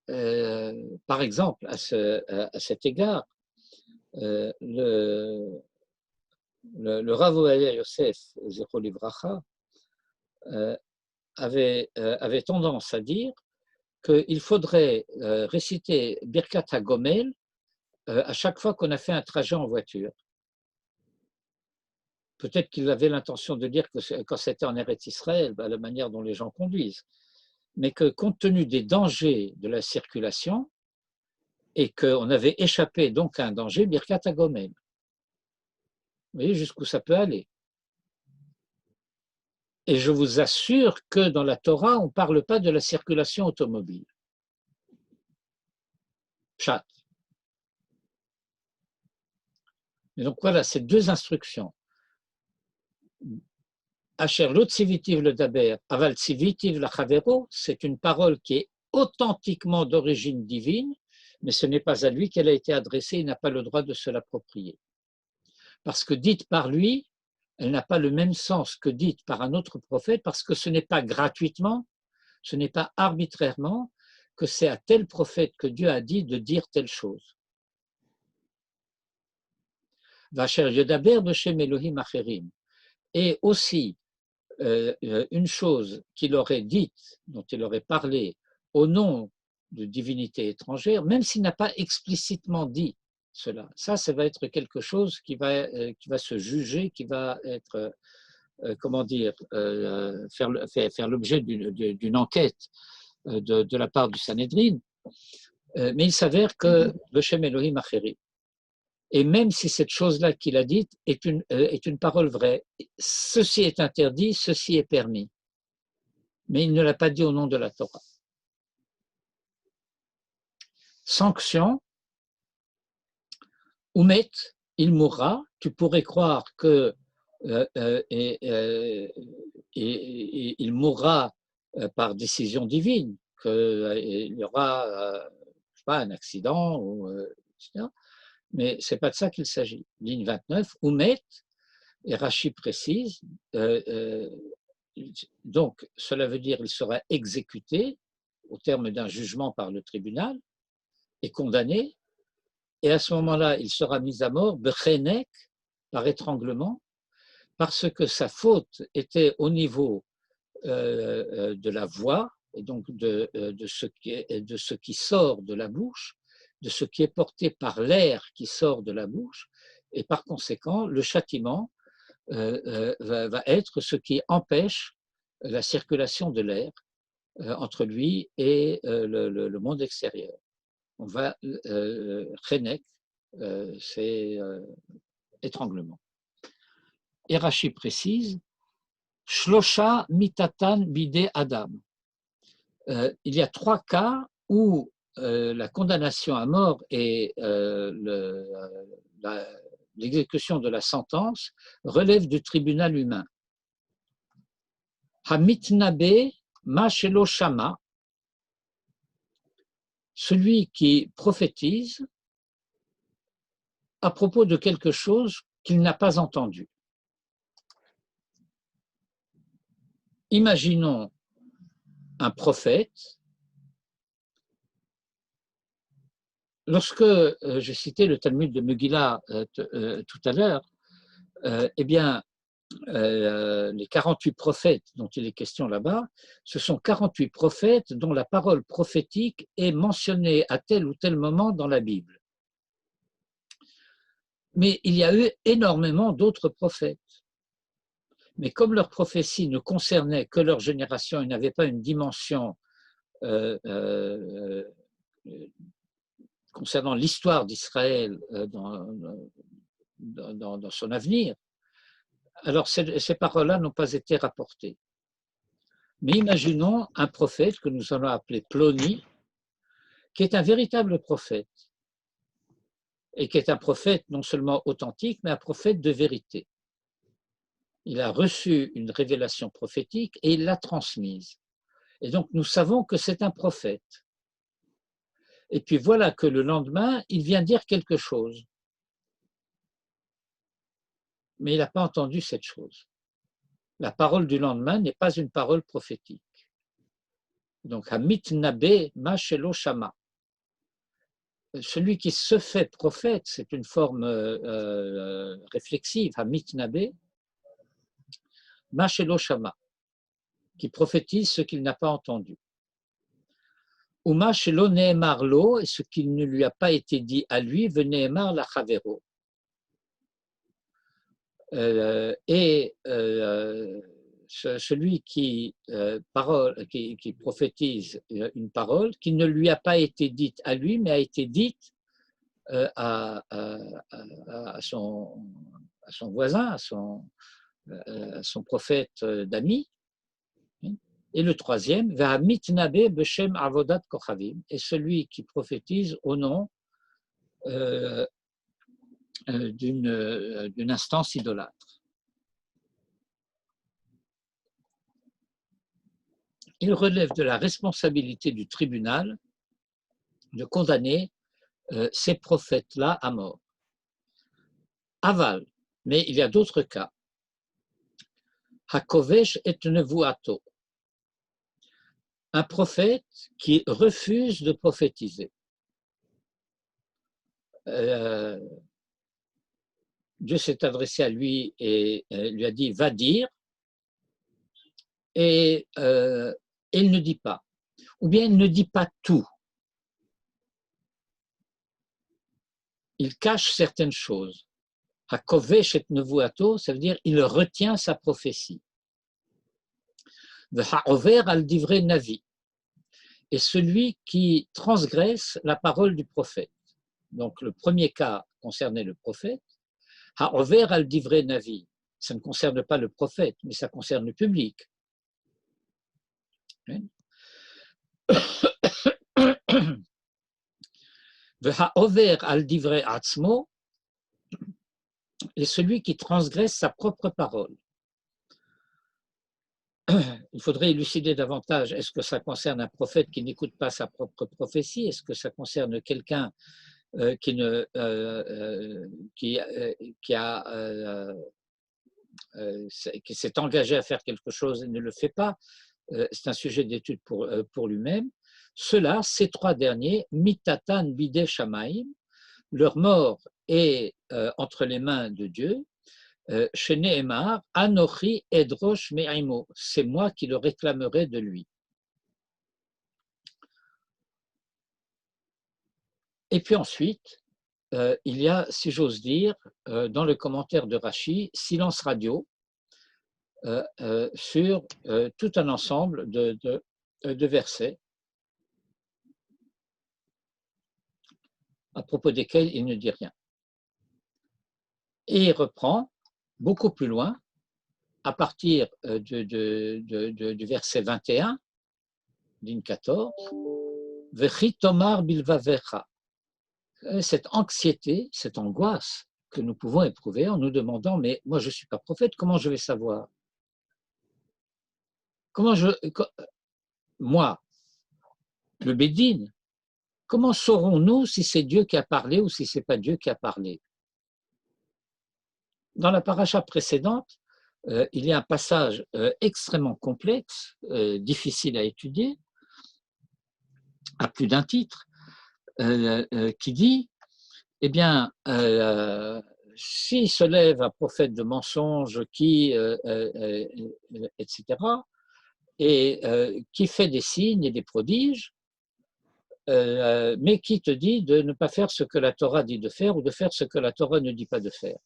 par exemple, à cet égard, le Rav Ovadia Yosef, Zechro Livracha, avait tendance à dire qu'il faudrait réciter Birkat HaGomel à chaque fois qu'on a fait un trajet en voiture. Peut-être qu'il avait l'intention de dire que quand c'était en Eretz Israël, la manière dont les gens conduisent, mais que compte tenu des dangers de la circulation et qu'on avait échappé donc à un danger, Birkat HaGomel. Vous voyez jusqu'où ça peut aller. Et je vous assure que dans la Torah, on ne parle pas de la circulation automobile. Pshat. Et donc voilà, ces deux instructions. Asher lo tzivitiv le daber, aval tzivitiv la chavero, c'est une parole qui est authentiquement d'origine divine, mais ce n'est pas à lui qu'elle a été adressée, il n'a pas le droit de se l'approprier. Parce que dite par lui, elle n'a pas le même sens que dite par un autre prophète, parce que ce n'est pas gratuitement, ce n'est pas arbitrairement, que c'est à tel prophète que Dieu a dit de dire telle chose. Vacher yodaber b'shem Elohim acherim. Et aussi, une chose qu'il aurait dite, dont il aurait parlé au nom de divinités étrangères, même s'il n'a pas explicitement dit cela. Ça va être quelque chose qui va se juger, qui va être, comment dire, faire l'objet d'une enquête de la part du Sanhédrin. Mais il s'avère que B'Shem Elohim Acherim. Et même si cette chose-là qu'il a dite est une parole vraie, ceci est interdit, ceci est permis. Mais il ne l'a pas dit au nom de la Torah. Sanction, Oumet, il mourra. Tu pourrais croire que il mourra par décision divine, qu'il y aura je sais pas, un accident, etc. Mais ce n'est pas de ça qu'il s'agit. Ligne 29, Oumet, et Rachi précise, donc cela veut dire qu'il sera exécuté au terme d'un jugement par le tribunal et condamné, et à ce moment-là, il sera mis à mort, Bechenek, par étranglement, parce que sa faute était au niveau de la voix, et donc de ce qui sort de la bouche, de ce qui est porté par l'air qui sort de la bouche, et par conséquent, le châtiment va être ce qui empêche la circulation de l'air entre lui et le monde extérieur. On va Chenek, c'est étranglement. Et Rachi précise, Shlosha mitatan bide Adam. Il y a 3 cas où la condamnation à mort et l'exécution de la sentence relèvent du tribunal humain. Hamitnabe ma shelo shama, celui qui prophétise à propos de quelque chose qu'il n'a pas entendu. Imaginons un prophète. Lorsque j'ai cité le Talmud de Megillah tout à l'heure, eh bien, les 48 prophètes dont il est question là-bas, ce sont 48 prophètes dont la parole prophétique est mentionnée à tel ou tel moment dans la Bible. Mais il y a eu énormément d'autres prophètes. Mais comme leur prophétie ne concernait que leur génération et n'avait pas une dimension concernant l'histoire d'Israël dans son avenir, alors ces paroles-là n'ont pas été rapportées. Mais imaginons un prophète que nous allons appeler Ploni, qui est un véritable prophète, et qui est un prophète non seulement authentique, mais un prophète de vérité. Il a reçu une révélation prophétique et il l'a transmise. Et donc nous savons que c'est un prophète. Et puis voilà que le lendemain, il vient dire quelque chose. mais il n'a pas entendu cette chose. La parole du lendemain n'est pas une parole prophétique. Donc, Hamit Nabe Ma Shelo Shama. Celui qui se fait prophète, c'est une forme réflexive, Hamit Nabe Ma Shelo Shama, qui prophétise ce qu'il n'a pas entendu. Uma Shelo Nehemar Lo, et ce qui ne lui a pas été dit à lui, Venehemar la Chavero. Celui qui prophétise une parole qui ne lui a pas été dite à lui, mais a été dite à son voisin, à son prophète d'ami. Et le troisième, Vahamitnabe Beshem Avodat Kochavim, est celui qui prophétise au nom d'une instance idolâtre. Il relève de la responsabilité du tribunal de condamner ces prophètes-là à mort. Aval, mais il y a d'autres cas. Hakovesh et nevuato, un prophète qui refuse de prophétiser. Dieu s'est adressé à lui et lui a dit « va dire », et il ne dit pas. Ou bien il ne dit pas tout. Il cache certaines choses. Hakovesh et nevuato, ça veut dire il retient sa prophétie. V'ha'over al divrei navi, et celui qui transgresse la parole du prophète. Donc le premier cas concernait le prophète. Ha'over al divrei navi, ça ne concerne pas le prophète, mais ça concerne le public. V'ha'over al divrei atzmo, et celui qui transgresse sa propre parole. Il faudrait élucider davantage, est-ce que ça concerne un prophète qui n'écoute pas sa propre prophétie? Est-ce que ça concerne quelqu'un qui s'est engagé à faire quelque chose et ne le fait pas? C'est un sujet d'étude pour lui-même. Ceux-là, ces trois derniers, mitatan bidei shamaim, leur mort est entre les mains de Dieu. Chez Nehemar, Anochi edrosh me'imo, c'est moi qui le réclamerai de lui. Et puis ensuite, il y a, si j'ose dire, dans le commentaire de Rashi, silence radio sur tout un ensemble de versets à propos desquels il ne dit rien. Et il reprend beaucoup plus loin, à partir du verset 21, ligne 14, Vechi tomar bilvavecha, cette anxiété, cette angoisse que nous pouvons éprouver en nous demandant, mais moi je ne suis pas prophète, comment je vais savoir? Moi, le Bédine, comment saurons-nous si c'est Dieu qui a parlé ou si ce n'est pas Dieu qui a parlé? Dans la paracha précédente, il y a un passage extrêmement complexe, difficile à étudier, à plus d'un titre, qui dit, eh bien, s'il se lève un prophète de mensonge etc., et qui fait des signes et des prodiges, mais qui te dit de ne pas faire ce que la Torah dit de faire ou de faire ce que la Torah ne dit pas de faire.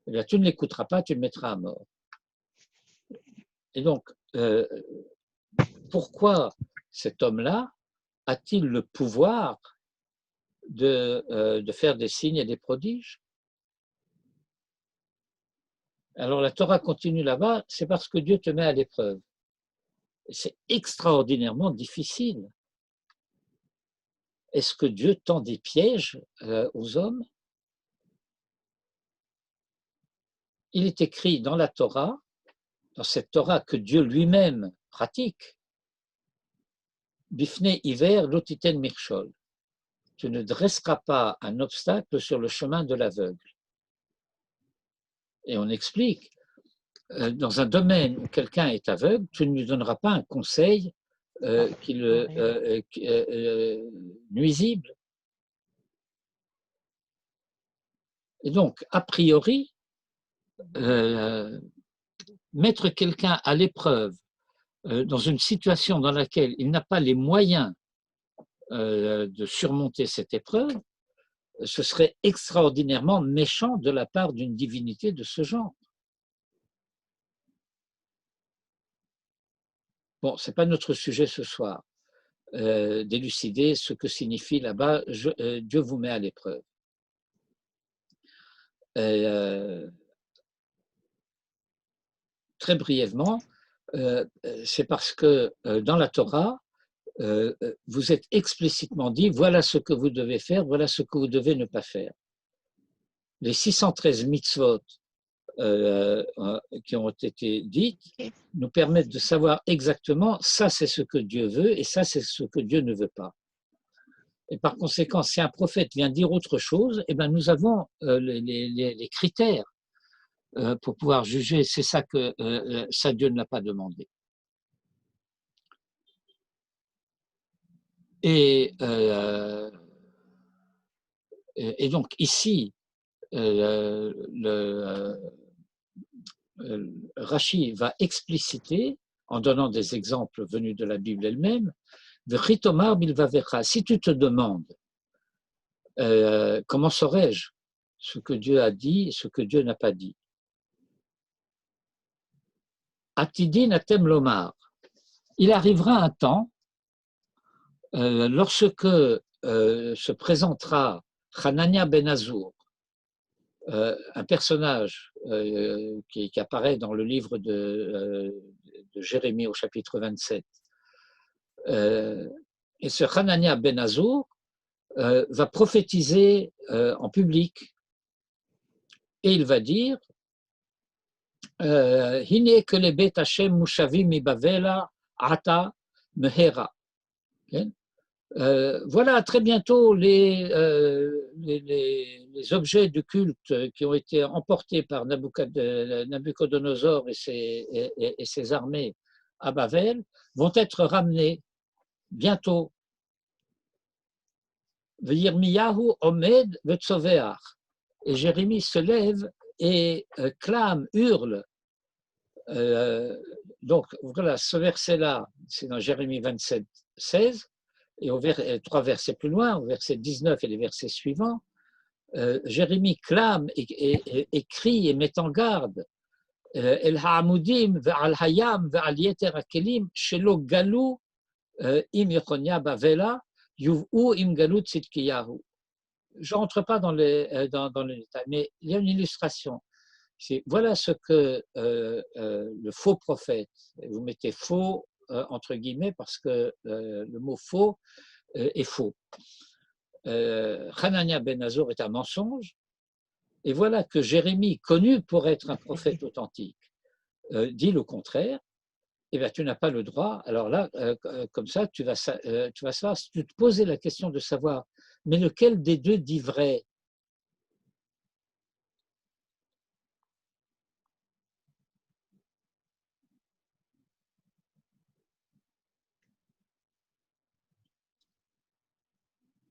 Eh bien, tu ne l'écouteras pas, tu le mettras à mort. Et donc, pourquoi cet homme-là a-t-il le pouvoir de faire des signes et des prodiges? Alors la Torah continue là-bas, c'est parce que Dieu te met à l'épreuve. C'est extraordinairement difficile. Est-ce que Dieu tend des pièges aux hommes? Il est écrit dans la Torah, dans cette Torah que Dieu lui-même pratique, Bifnei hiver lotiten mirchol. Tu ne dresseras pas un obstacle sur le chemin de l'aveugle. Et on explique, dans un domaine où quelqu'un est aveugle, tu ne lui donneras pas un conseil nuisible. Et donc, a priori, mettre quelqu'un à l'épreuve dans une situation dans laquelle il n'a pas les moyens de surmonter cette épreuve, ce serait extraordinairement méchant de la part d'une divinité de ce genre. Bon, ce n'est pas notre sujet ce soir, d'élucider ce que signifie là-bas « Dieu vous met à l'épreuve ». Très brièvement, c'est parce que dans la Torah, vous êtes explicitement dit, voilà ce que vous devez faire, voilà ce que vous devez ne pas faire. Les 613 mitzvot qui ont été dites nous permettent de savoir exactement ça c'est ce que Dieu veut et ça c'est ce que Dieu ne veut pas. Et par conséquent, si un prophète vient dire autre chose, eh ben nous avons les critères pour pouvoir juger, c'est ça que ça Dieu ne l'a pas demandé. Et donc ici, Rashi va expliciter, en donnant des exemples venus de la Bible elle-même, si tu te demandes comment saurais-je ce que Dieu a dit et ce que Dieu n'a pas dit. Atidin atem lomar. Il arrivera un temps lorsque se présentera Hanania ben Azur, un personnage qui apparaît dans le livre de Jérémie au chapitre 27. Et ce Hanania ben Azur va prophétiser en public et il va dire Hine que les bet Hashem mushavim mi bavela ata mehera. Voilà très bientôt les objets de culte qui ont été emportés par Nabucodonosor et ses armées à Babel vont être ramenés bientôt. Yirmiyahu omed vetzoveach. Et Jérémie se lève et clame, hurle. Donc voilà, ce verset-là, c'est dans Jérémie 27, 16. Et 3 versets plus loin, au verset 19 et les versets suivants, Jérémie clame et crie et met en garde El ha'amudim ve'al hayam ve'al yeter hakelim shelo galou im Yechonia bavela yuv'u im galut tzidkiyahu. Je ne rentre pas dans les détails, mais il y a une illustration. Voilà ce que le faux prophète, vous mettez faux entre guillemets parce que le mot faux est faux. Hanania ben Azur est un mensonge, et voilà que Jérémie, connu pour être un prophète authentique, dit le contraire. Eh bien, tu n'as pas le droit. Alors là, comme ça, tu vas savoir, si tu te posais la question de savoir, mais lequel des deux dit vrai?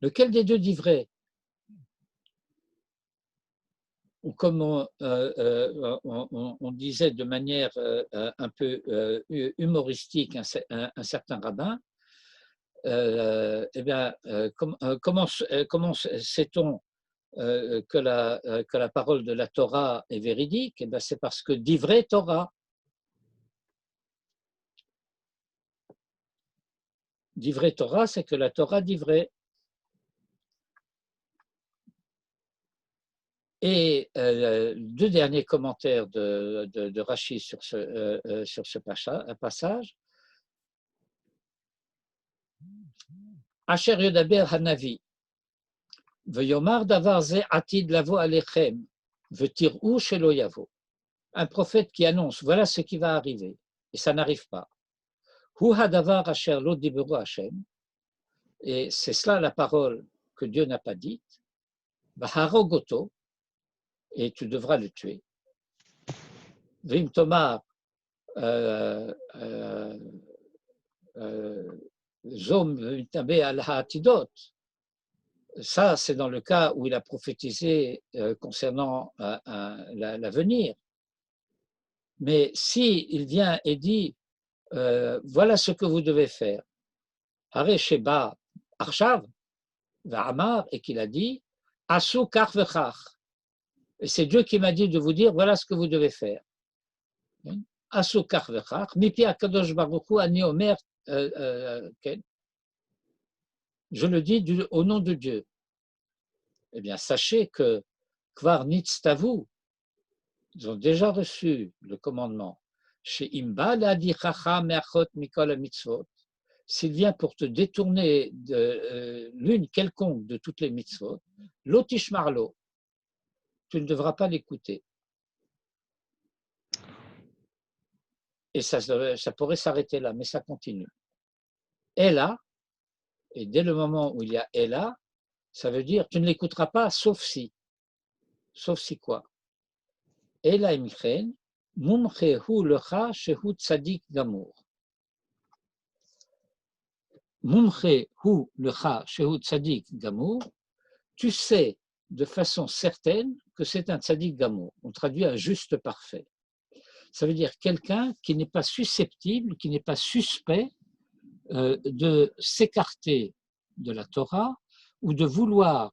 Lequel des deux dit vrai? Ou comme on disait de manière un peu humoristique un certain rabbin, eh bien, comment sait-on que la parole de la Torah est véridique? Eh bien, c'est parce que dit vrai Torah. Dit vrai Torah, c'est que la Torah dit vrai. Et deux derniers commentaires de Rashi sur ce passage. Asher yodaber hanavi, veyomar davar ze atid lavo alechem, vetirou shelo yavo. Un prophète qui annonce, voilà ce qui va arriver, et ça n'arrive pas. Hu hadavar asher lo diberu Hashem, et c'est cela la parole que Dieu n'a pas dite. Vaharogoto, et tu devras le tuer. Vim Tomar, Zom Vimtabe al Ha'atidot. Ça, c'est dans le cas où il a prophétisé concernant l'avenir. Mais si il vient et dit, voilà ce que vous devez faire, Hare Sheba Arshav, Va'amar, et qu'il a dit, Asu kar vechach. Et c'est Dieu qui m'a dit de vous dire, voilà ce que vous devez faire. Asu kar vechach, mipi akadosh baruch hu ani omer, je le dis au nom de Dieu. Eh bien, sachez que Kvar Nitztavu, ils ont déjà reçu le commandement. Chez Imba, l'adi chacham me'achot mikol mitzvot, s'il vient pour te détourner de l'une quelconque de toutes les mitzvot, l'otishmarlo, tu ne devras pas l'écouter. Et ça pourrait s'arrêter là, mais ça continue. Ella, et dès le moment où il y a Ella, ça veut dire tu ne l'écouteras pas sauf si. Sauf si quoi? Ella imchen, mumchehu lecha shehu tzadik gamour. Mumchehu lecha shehu tzadik gamour, tu sais de façon certaine que c'est un tzadik gamour. On traduit un juste parfait. Ça veut dire quelqu'un qui n'est pas susceptible, qui n'est pas suspect de s'écarter de la Torah ou de vouloir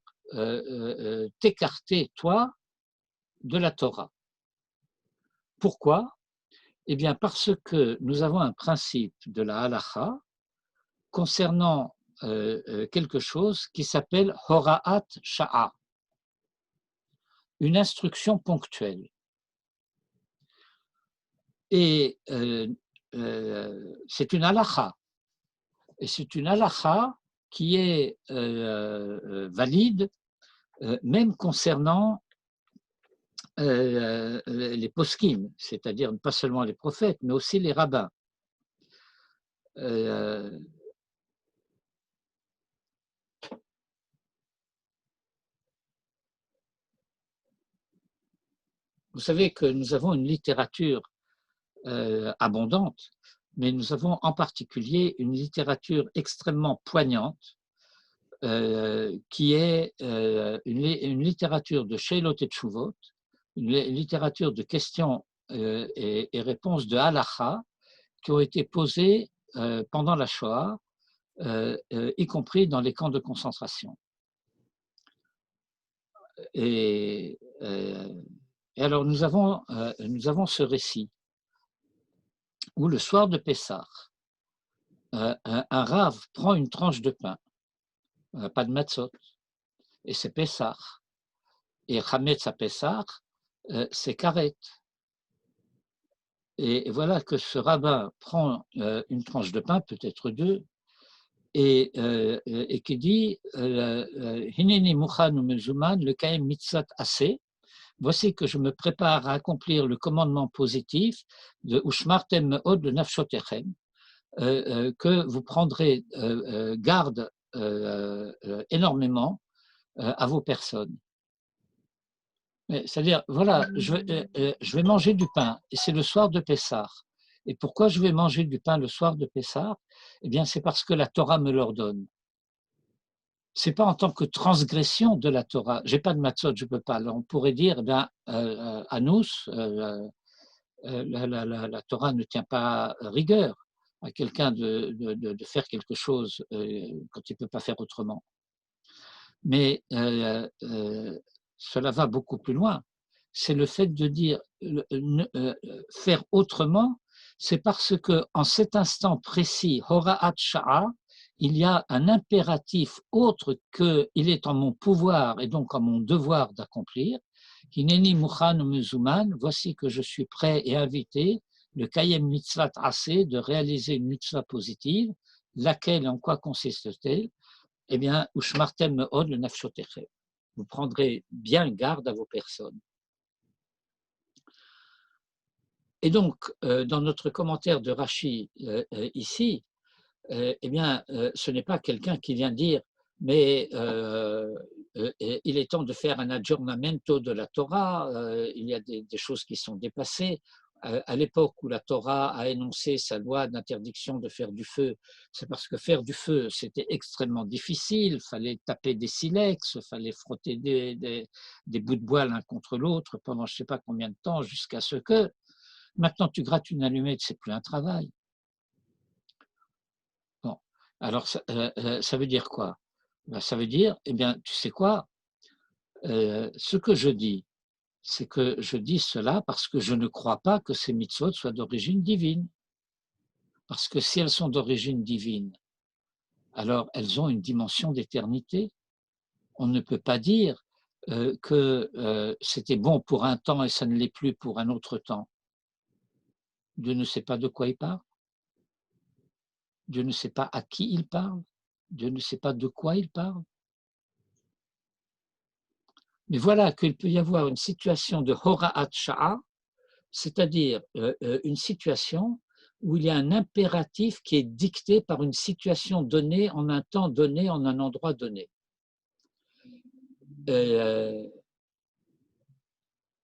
t'écarter, toi, de la Torah. Pourquoi? Eh bien, parce que nous avons un principe de la halacha concernant quelque chose qui s'appelle Hora'at Sha'a, une instruction ponctuelle. Et c'est une halacha. Et c'est une halacha qui est valide même concernant les poskim, c'est-à-dire pas seulement les prophètes, mais aussi les rabbins. Vous savez que nous avons une littérature abondante, mais nous avons en particulier une littérature extrêmement poignante qui est une littérature de Sheilot et Tshuvot, une littérature de questions et réponses de halacha qui ont été posées pendant la Shoah, y compris dans les camps de concentration. Et alors nous avons ce récit où le soir de Pessah, un rave prend une tranche de pain, pas de matzot, et c'est Pessah. Et Chametz à Pessah, c'est karet. Et voilà que ce rabbin prend une tranche de pain, peut-être deux, et qui dit Hineni muchan ou mezuman le kaim mitzat assez. Voici que je me prépare à accomplir le commandement positif de Ushmartem me'od de nafshotechem, que vous prendrez garde énormément à vos personnes. C'est-à-dire, voilà, je vais manger du pain, et c'est le soir de Pessah. Et pourquoi je vais manger du pain le soir de Pessah? Eh bien, c'est parce que la Torah me l'ordonne. Ce n'est pas en tant que transgression de la Torah. Je n'ai pas de matzot, je ne peux pas. Alors, on pourrait dire, eh bien, à nous, la Torah ne tient pas rigueur à quelqu'un de faire quelque chose quand il ne peut pas faire autrement. Mais cela va beaucoup plus loin. C'est le fait de dire faire autrement, c'est parce que en cet instant précis, Hora'at Sha'a, il y a un impératif autre que il est en mon pouvoir et donc en mon devoir d'accomplir. Hineni muchan ou mezuman, voici que je suis prêt et invité, le kayem mitzvat assez, de réaliser une mitzvah positive, laquelle, en quoi consiste-t-elle? Eh bien, ushmartem me'od le nafshotechem. Vous prendrez bien garde à vos personnes. Et donc, dans notre commentaire de Rashi ici, eh bien, ce n'est pas quelqu'un qui vient dire mais il est temps de faire un aggiornamento de la Torah, il y a des choses qui sont dépassées, à l'époque où la Torah a énoncé sa loi d'interdiction de faire du feu, c'est parce que faire du feu, c'était extrêmement difficile, il fallait taper des silex, il fallait frotter des bouts de bois l'un contre l'autre pendant je ne sais pas combien de temps, jusqu'à ce que, maintenant tu grattes une allumette, c'est plus un travail. Bon, alors ça veut dire quoi? Ben, ça veut dire, eh bien, tu sais quoi, ce que je dis, c'est que je dis cela parce que je ne crois pas que ces mitzvot soient d'origine divine. Parce que si elles sont d'origine divine, alors elles ont une dimension d'éternité. On ne peut pas dire que c'était bon pour un temps et ça ne l'est plus pour un autre temps. Dieu ne sait pas de quoi il parle. Dieu ne sait pas à qui il parle. Dieu ne sait pas de quoi il parle. Mais voilà qu'il peut y avoir une situation de hora'at sha'a, c'est-à-dire une situation où il y a un impératif qui est dicté par une situation donnée, en un temps donné, en un endroit donné.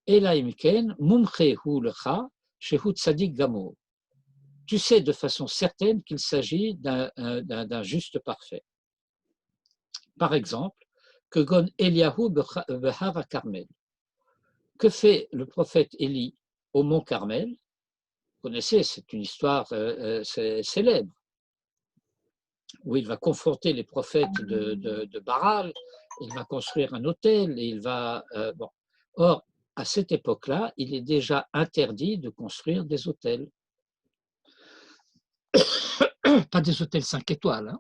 Elaimken, mumchehu lecha, shehu tzadik gamur. Tu sais de façon certaine qu'il s'agit d'un juste parfait. Par exemple, que gon Eliyahu behar Carmel. Que fait le prophète Élie au mont Carmel? Vous connaissez, c'est une histoire célèbre, où il va confronter les prophètes de Baal, il va construire un autel, et il va... bon. Or, à cette époque-là, il est déjà interdit de construire des hôtels. Pas des hôtels 5 étoiles, hein.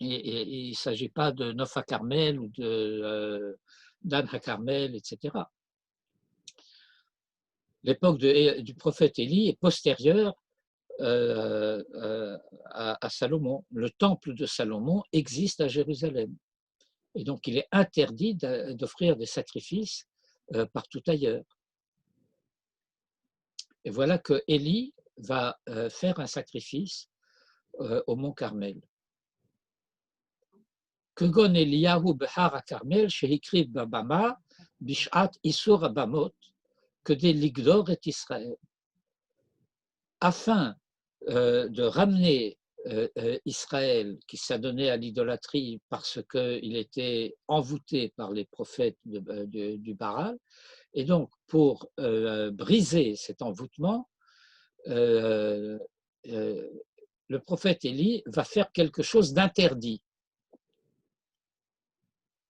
Et il ne s'agit pas de Nof HaCarmel ou de Dan HaCarmel, etc. L'époque du prophète Élie est postérieure à Salomon. Le temple de Salomon existe à Jérusalem. Et donc, il est interdit d'offrir des sacrifices partout ailleurs. Et voilà que Élie va faire un sacrifice au mont Carmel. Kegon Eliyahu behar Carmel shehikriv babama bishat isur abamot que des ligdor et Israël. Afin de ramener Israël qui s'adonnait à l'idolâtrie parce qu'il était envoûté par les prophètes du Baal, et donc pour briser cet envoûtement, le prophète Élie va faire quelque chose d'interdit.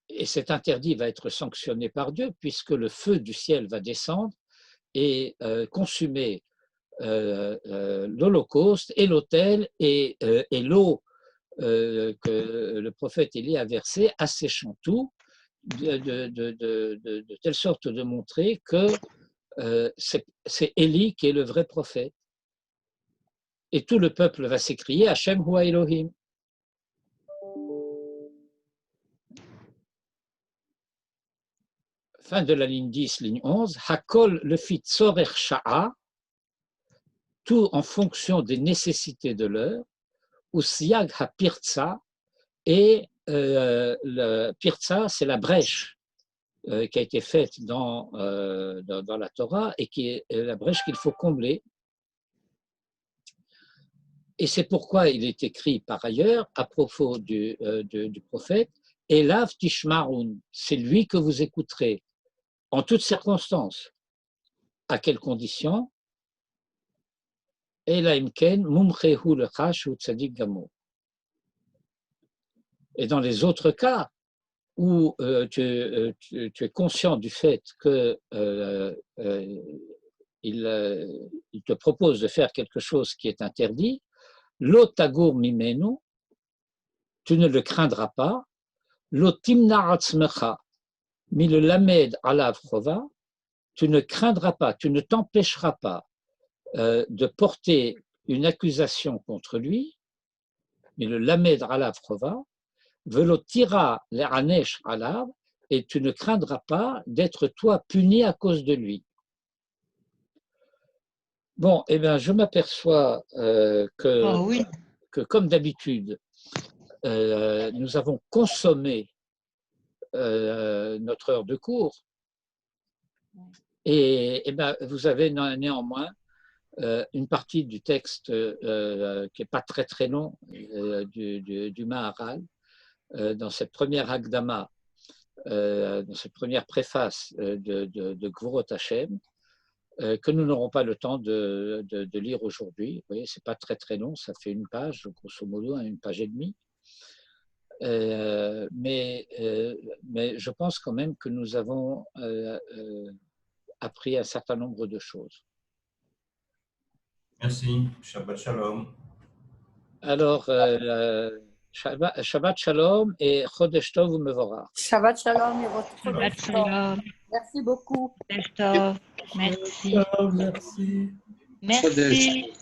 Et cet interdit va être sanctionné par Dieu puisque le feu du ciel va descendre et consumer l'Holocauste et l'autel et l'eau que le prophète Élie a versée, asséchant tout, de telle sorte de montrer que c'est Élie qui est le vrai prophète. Et tout le peuple va s'écrier Hashem Hua Elohim. Fin de la ligne 10, ligne 11. Hakol le fit sorer sha'a, tout en fonction des nécessités de l'heure, ou siag ha pirtsa, et le pirtsa, c'est la brèche qui a été faite dans la Torah et qui est la brèche qu'il faut combler. Et c'est pourquoi il est écrit par ailleurs à propos du prophète, Elav tishmarun, c'est lui que vous écouterez en toutes circonstances. À quelles conditions? Elaimken mumchehu lecha shu tzadik gamur. Et dans les autres cas où tu es conscient du fait qu'il te propose de faire quelque chose qui est interdit, lo tagur mimenu, tu ne le craindras pas, lo timna atzmecha, mi le lamed alav chova, tu ne craindras pas, tu ne t'empêcheras pas de porter une accusation contre lui, mais le lamed alav chova, velo tira l'aranesh alav, et tu ne craindras pas d'être toi puni à cause de lui. Bon, eh bien, je m'aperçois que, comme d'habitude, nous avons consommé notre heure de cours. Et ben, vous avez néanmoins une partie du texte qui n'est pas très très long du Maharal, dans cette première Hakdama, dans cette première préface de Gvurot Hashem, que nous n'aurons pas le temps de lire aujourd'hui. Vous voyez, ce n'est pas très très long, ça fait une page, grosso modo, une page et demie. Mais je pense quand même que nous avons appris un certain nombre de choses. Merci. Shabbat Shalom. Alors, Shabbat Shalom et Chodesh Tov u'Mevorach. Shabbat Shalom et Shabbat Shalom. Merci beaucoup. Chodesh Tov. Merci. Merci. Merci.